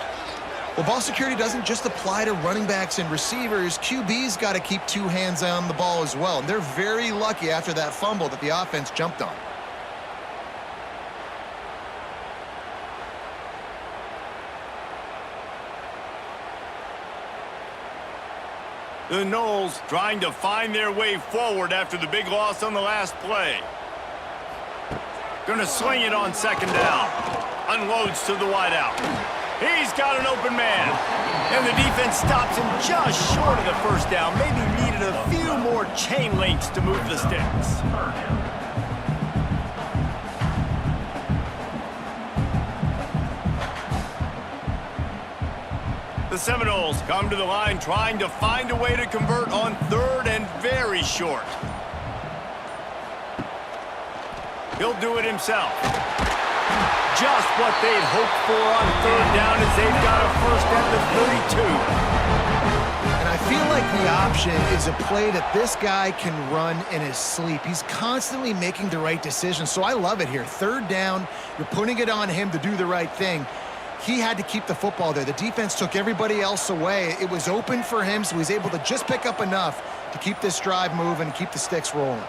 Well, ball security doesn't just apply to running backs and receivers. QB's got to keep 2 hands on the ball as well, and they're very lucky after that fumble that the offense jumped on. The Noles trying to find their way forward after the big loss on the last play. Gonna sling it on 2nd down. Unloads to the wideout. He's got an open man. And the defense stops him just short of the 1st down. Maybe needed a few more chain links to move the sticks. The Seminoles come to the line trying to find a way to convert on 3rd and very short. He'll do it himself. Just what they'd hoped for on 3rd down as they've got a 1st at the 32. And I feel like the option is a play that this guy can run in his sleep. He's constantly making the right decision, so I love it here. 3rd down, you're putting it on him to do the right thing. He had to keep the football there. The defense took everybody else away. It was open for him, so he's able to just pick up enough to keep this drive moving and keep the sticks rolling.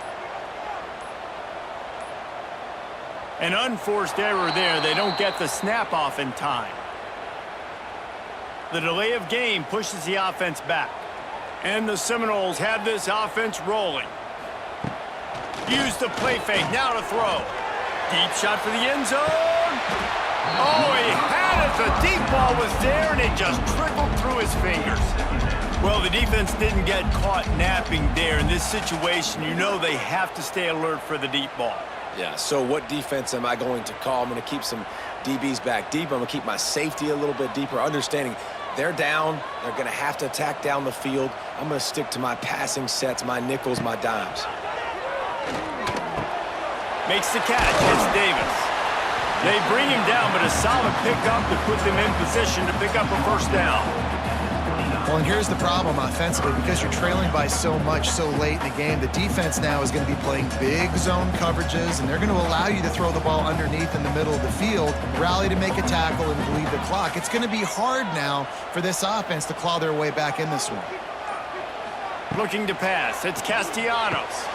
An unforced error there. They don't get the snap off in time. The delay of game pushes the offense back. And the Seminoles have this offense rolling. Use the play fake, now to throw. Deep shot for the end zone. Oh, he had it. The deep ball was there, and it just trickled through his fingers. Well, the defense didn't get caught napping there. In this situation, you know they have to stay alert for the deep ball. Yeah, so what defense am I going to call? I'm going to keep some DB's back deep. I'm going to keep my safety a little bit deeper, understanding they're down. They're going to have to attack down the field. I'm going to stick to my passing sets, my nickels, my dimes. Makes the catch. It's Davis. They bring him down, but a solid pickup to put them in position to pick up a first down. Well, and here's the problem offensively. Because you're trailing by so much so late in the game, the defense now is going to be playing big zone coverages, and they're going to allow you to throw the ball underneath in the middle of the field, rally to make a tackle, and bleed the clock. It's going to be hard now for this offense to claw their way back in this one. Looking to pass. It's Castellanos.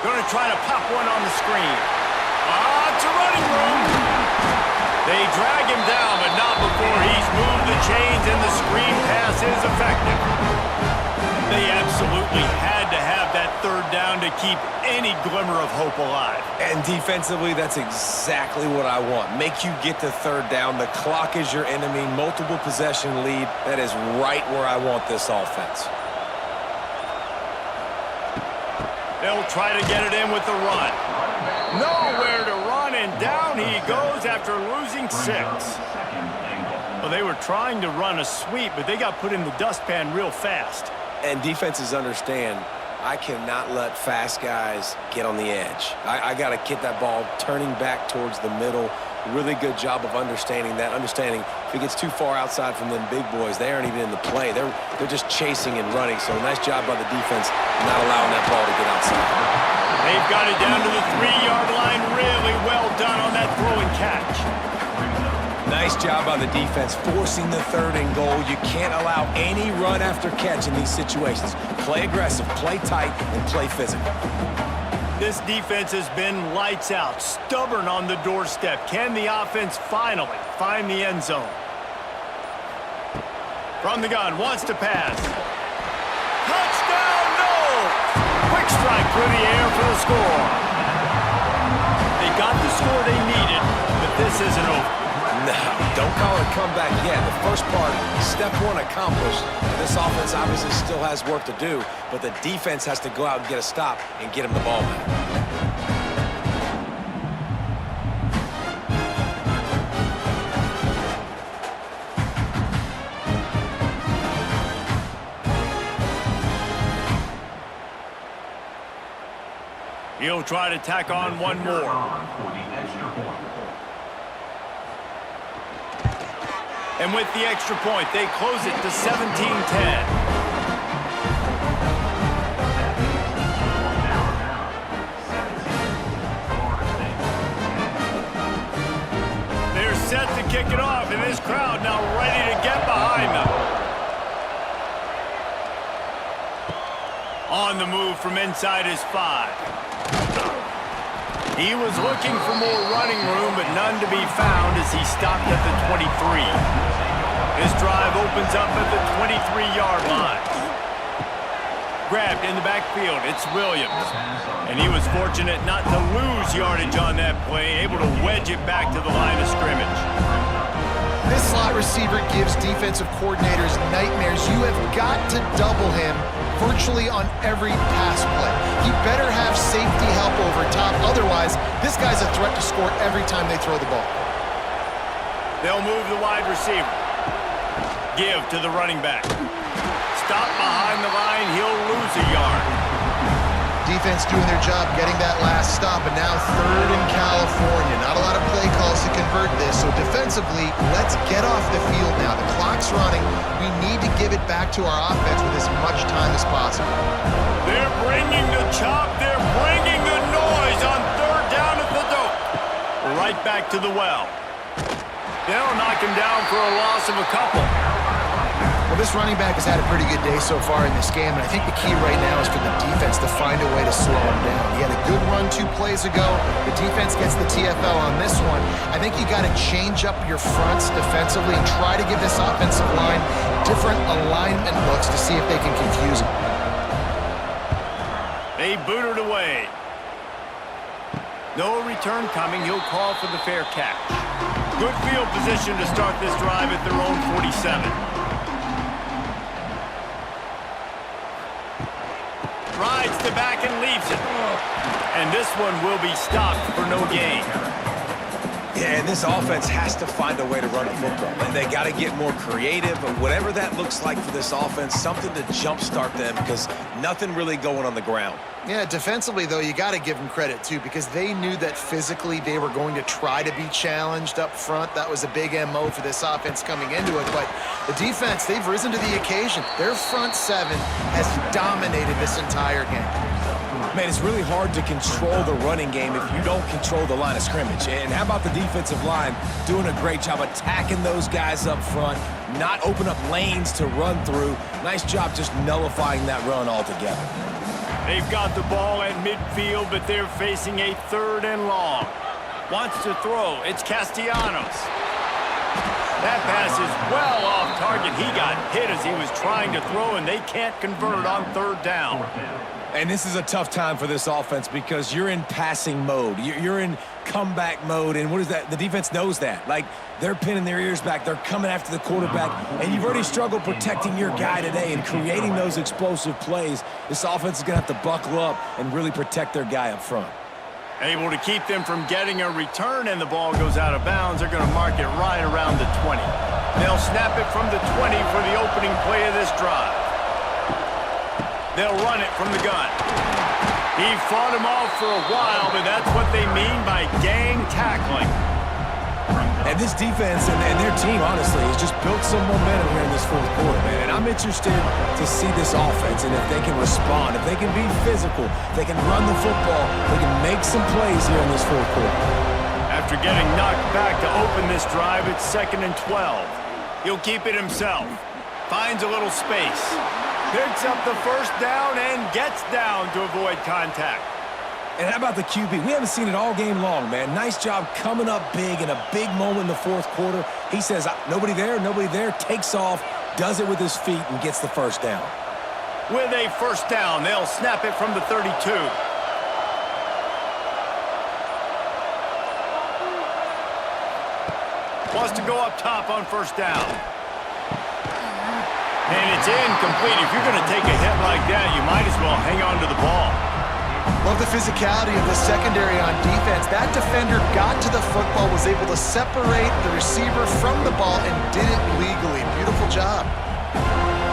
Going to try to pop one on the screen. It's a running room. They drag him down, but not before he's moved the chains and the screen pass is effective. They absolutely had to have that third down to keep any glimmer of hope alive. And defensively, that's exactly what I want. Make you get the third down. The clock is your enemy. Multiple possession lead. That is right where I want this offense. They'll try to get it in with the run. Nowhere to run, and down he goes after losing 6. Well, they were trying to run a sweep, but they got put in the dustpan real fast. And defenses understand, I cannot let fast guys get on the edge. I got to get that ball turning back towards the middle. Really good job of understanding that. Understanding if it gets too far outside from them big boys, they aren't even in the play. They're just chasing and running. So nice job by the defense not allowing that ball to get outside. They've got it down to the 3-yard line. Really well done on that throw and catch. Nice job by the defense forcing the 3rd and goal. You can't allow any run after catch in these situations. Play aggressive, play tight, and play physical. This defense has been lights out, stubborn on the doorstep. Can the offense finally find the end zone? From the gun, wants to pass. Touchdown, no! Quick strike through the air for the score. They got the score they needed, but this isn't over. No, don't call it a comeback yet. The first part, step 1 accomplished. This offense obviously still has work to do, but the defense has to go out and get a stop and get him the ball back. He'll try to tack on one more. And with the extra point, they close it to 17-10. They're set to kick it off, and this crowd now ready to get behind them. On the move from inside his 5. He was looking for more running room, but none to be found as he stopped at the 23. His drive opens up at the 23-yard line. Grabbed in the backfield, it's Williams. And he was fortunate not to lose yardage on that play, able to wedge it back to the line of scrimmage. This slot receiver gives defensive coordinators nightmares. You have got to double him virtually on every pass play. He better have safety help over top. Otherwise, this guy's a threat to score every time they throw the ball. They'll move the wide receiver. Give to the running back. Stop behind the line. He'll lose a yard. Defense doing their job getting that last stop, and now 3rd in California. Not a lot of play calls to convert this, so defensively, let's get off the field now. The clock's running. We need to give it back to our offense with as much time as possible. They're bringing the chop. They're bringing the noise on 3rd down at the dope. Right back to the well. They'll knock him down for a loss of a couple. Well, this running back has had a pretty good day so far in this game, and I think the key right now is for the defense to find a way to slow him down. He had a good run 2 plays ago. The defense gets the TFL on this one. I think you got to change up your fronts defensively and try to give this offensive line different alignment looks to see if they can confuse him. They boot it away. No return coming. He'll call for the fair catch. Good field position to start this drive at their own 47. Rides the back and leaves it. And this one will be stopped for no gain. Yeah, and this offense has to find a way to run the football. They got to get more creative, but whatever that looks like for this offense, something to jumpstart them because nothing really going on the ground. Yeah, defensively, though, you got to give them credit, too, because they knew that physically they were going to try to be challenged up front. That was a big MO for this offense coming into it. But the defense, they've risen to the occasion. Their front seven has dominated this entire game. Man, it's really hard to control the running game if you don't control the line of scrimmage. And how about the defensive line doing a great job attacking those guys up front, not open up lanes to run through. Nice job just nullifying that run altogether. They've got the ball at midfield, but they're facing a 3rd and long. Wants to throw. It's Castellanos. That pass is well off target. He got hit as he was trying to throw, and they can't convert on 3rd down. And this is a tough time for this offense because you're in passing mode. You're in comeback mode, and what is that? The defense knows that. Like, they're pinning their ears back. They're coming after the quarterback, and you've already struggled protecting your guy today and creating those explosive plays. This offense is going to have to buckle up and really protect their guy up front. Able to keep them from getting a return, and the ball goes out of bounds. They're going to mark it right around the 20. They'll snap it from the 20 for the opening play of this drive. They'll run it from the gun. He fought him off for a while, but that's what they mean by gang tackling. And this defense and their team, honestly, has just built some momentum here in this 4th quarter, man. And I'm interested to see this offense and if they can respond, if they can be physical, if they can run the football, they can make some plays here in this 4th quarter. After getting knocked back to open this drive, it's 2nd and 12. He'll keep it himself. Finds a little space. Picks up the 1st down and gets down to avoid contact. And how about the QB? We haven't seen it all game long, man. Nice job coming up big in a big moment in the 4th quarter. He says, nobody there, takes off, does it with his feet, and gets the 1st down. With a 1st down, they'll snap it from the 32. Wants to go up top on 1st down. And it's incomplete. If you're going to take a hit like that, you might as well hang on to the ball. Love the physicality of the secondary on defense. That defender got to the football, was able to separate the receiver from the ball, and did it legally. Beautiful job.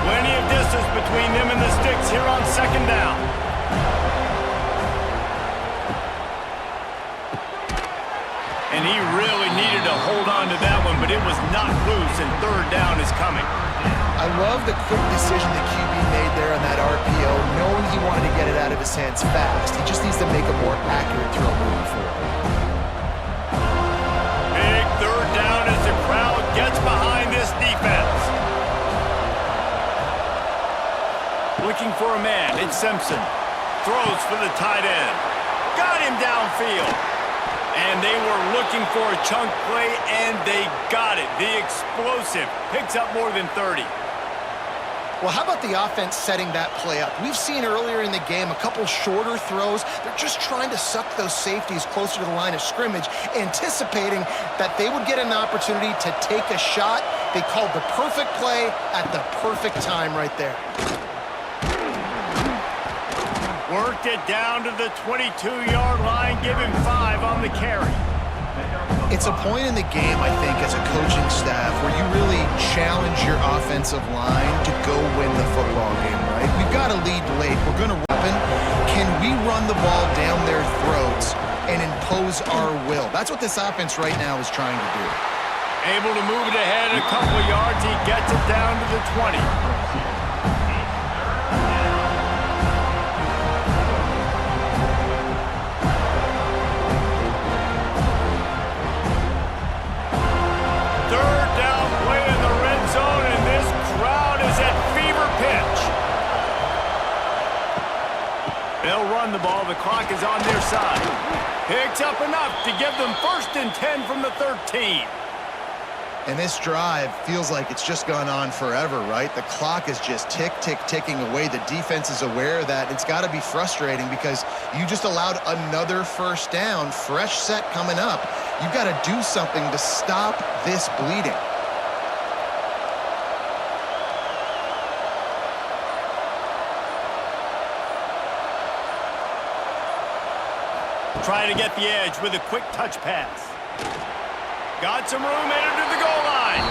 Plenty of distance between them and the sticks here on 2nd down. And he really needed to hold on to that one, but it was not loose, and 3rd down is coming. I love the quick decision the QB made there on that RPO, knowing he wanted to get it out of his hands fast. He just needs to make a more accurate throw moving forward. Big 3rd down as the crowd gets behind this defense. Looking for a man, it's Simpson. Throws for the tight end. Got him downfield. And they were looking for a chunk play, and they got it. The explosive picks up more than 30. Well, how about the offense setting that play up? We've seen earlier in the game a couple shorter throws. They're just trying to suck those safeties closer to the line of scrimmage, anticipating that they would get an opportunity to take a shot. They called the perfect play at the perfect time right there. Worked it down to the 22-yard line, give him 5 on the carry. It's a point in the game, I think, as a coaching staff where you really challenge your offensive line to go win the football game, right? We've got a lead late. We're going to run. Can we run the ball down their throats and impose our will? That's what this offense right now is trying to do. Able to move it ahead a couple of yards. He gets it down to the 20. They'll run the ball. The clock is on their side. Picks up enough to give them 1st and 10 from the 13. And this drive feels like it's just gone on forever, right? The clock is just ticking away. The defense is aware of that. It's got to be frustrating because you just allowed another 1st down, fresh set coming up. You've got to do something to stop this bleeding. Trying to get the edge with a quick touch pass. Got some room headed to the goal line.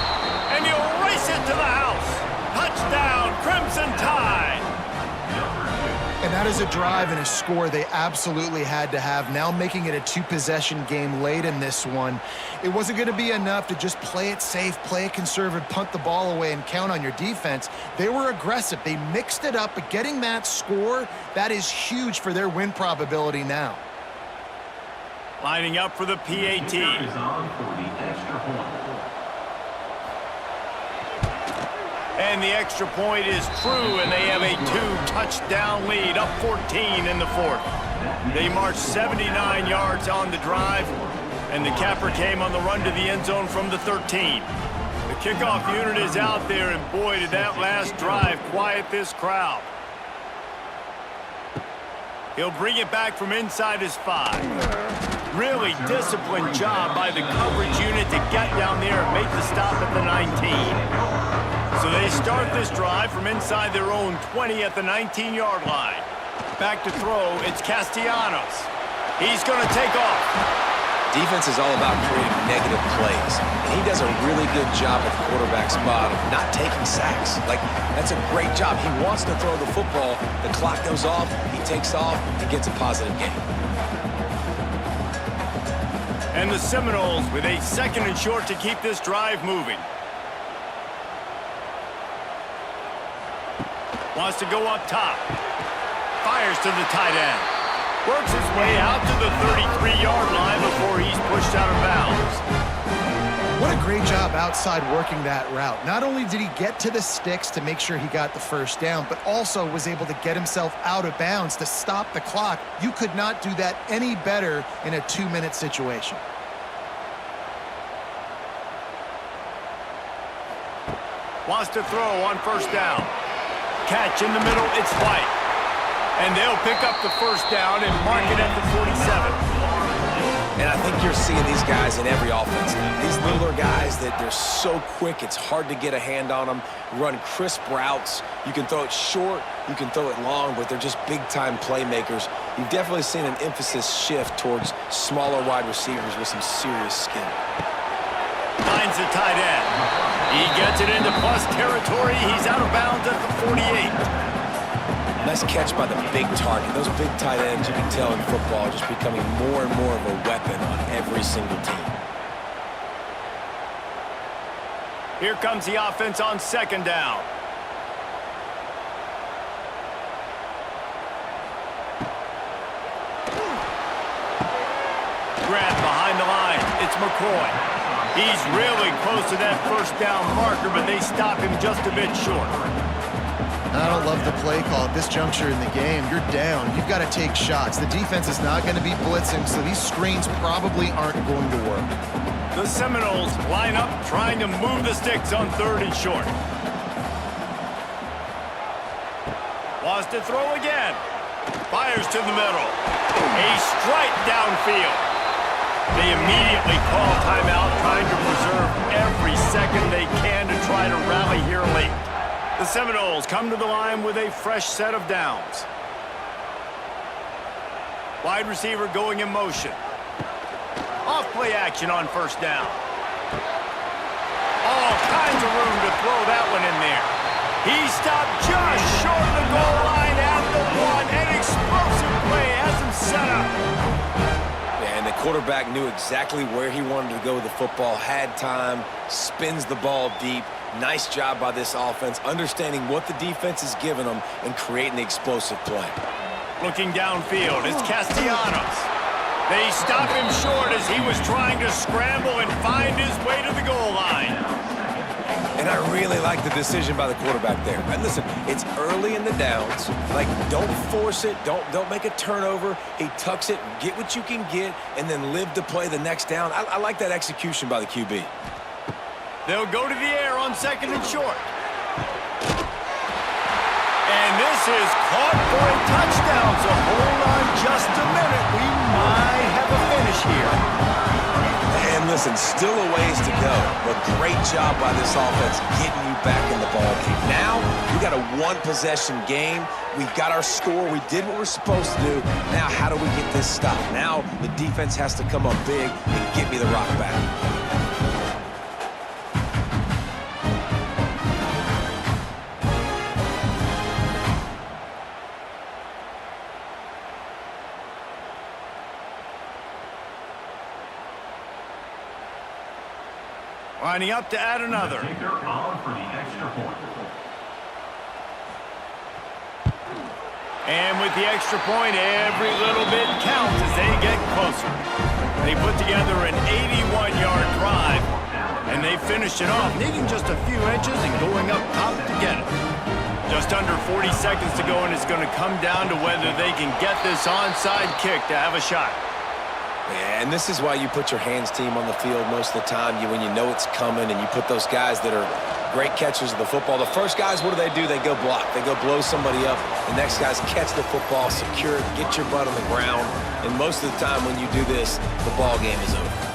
And he'll race it to the house. Touchdown, Crimson Tide. And that is a drive and a score they absolutely had to have, now making it a two-possession game late in this one. It wasn't going to be enough to just play it safe, play it conservative, punt the ball away, and count on your defense. They were aggressive. They mixed it up, but getting that score, that is huge for their win probability now. Lining up for the PAT. Is on for the extra point. And the extra point is true, and they have a 2-touchdown lead, up 14 in the fourth. They marched 79 yards on the drive, and the capper came on the run to the end zone from the 13. The kickoff unit is out there, and boy, did that last drive quiet this crowd. He'll bring it back from inside his 5. Really disciplined job by the coverage unit to get down there and make the stop at the 19. So they start this drive from inside their own 20 at the 19-yard line. Back to throw, it's Castellanos. He's going to take off. Defense is all about creating negative plays, and he does a really good job at the quarterback spot of not taking sacks. Like, that's a great job. He wants to throw the football. The clock goes off, he takes off, and gets a positive gain. And the Seminoles with a 2nd and short to keep this drive moving. Wants to go up top. Fires to the tight end. Works his way out to the 33-yard line before he's pushed out of bounds. What a great job outside working that route. Not only did he get to the sticks to make sure he got the first down, but also was able to get himself out of bounds to stop the clock. You could not do that any better in a 2-minute situation. Wants to throw on first down. Catch in the middle, it's White. And they'll pick up the first down and mark it at the 47. And I think you're seeing these guys in every offense now. These littler guys that they're so quick, it's hard to get a hand on them. Run crisp routes. You can throw it short, you can throw it long, but they're just big-time playmakers. You've definitely seen an emphasis shift towards smaller wide receivers with some serious skill. Finds the tight end. He gets it into plus territory. He's out of bounds at the 48. Nice catch by the big target. Those big tight ends, you can tell in football, are just becoming more and more of a weapon on every single team. Here comes the offense on 2nd down. Grab behind the line. It's McCoy. He's really close to that first down marker, but they stop him just a bit short. I don't love the play call at this juncture in the game. You're down. You've got to take shots. The defense is not going to be blitzing, so these screens probably aren't going to work. The Seminoles line up trying to move the sticks on 3rd and short. Wants to throw again. Fires to the middle. A strike downfield. They immediately call timeout, trying to preserve every second they can to try to rally here late. The Seminoles come to the line with a fresh set of downs. Wide receiver going in motion. Off play action on first down. All kinds of room to throw that one in there. He stopped just short of the goal line at the 1. An explosive play has him set up. And the quarterback knew exactly where he wanted to go with the football, had time, spins the ball deep. Nice job by this offense, understanding what the defense is giving them and creating the explosive play. Looking downfield, it's Castellanos. They stop him short as he was trying to scramble and find his way to the goal line. And I really like the decision by the quarterback there. And listen, it's early in the downs. Like, don't force it. Don't make a turnover. He tucks it, get what you can get, and then live to play the next down. I like that execution by the QB. They'll go to the air on 2nd and short. And this is caught for a touchdown, so hold on just a minute. We might have a finish here. And listen, still a ways to go, but great job by this offense getting you back in the ball game. Now, we got a 1-possession game. We got our score. We did what we're supposed to do. Now, how do we get this stop? Now, the defense has to come up big and get me the rock back. Lining up to add another. Kicker on for the extra point. And with the extra point, every little bit counts as they get closer. They put together an 81-yard drive, and they finished it off, needing just a few inches and going up top to get it. Just under 40 seconds to go, and it's going to come down to whether they can get this onside kick to have a shot. Yeah, and this is why you put your hands team on the field most of the time. When you know it's coming, and you put those guys that are great catchers of the football. The first guys, what do? They go block. They go blow somebody up. The next guys catch the football, secure it, get your butt on the ground. And most of the time when you do this, the ball game is over.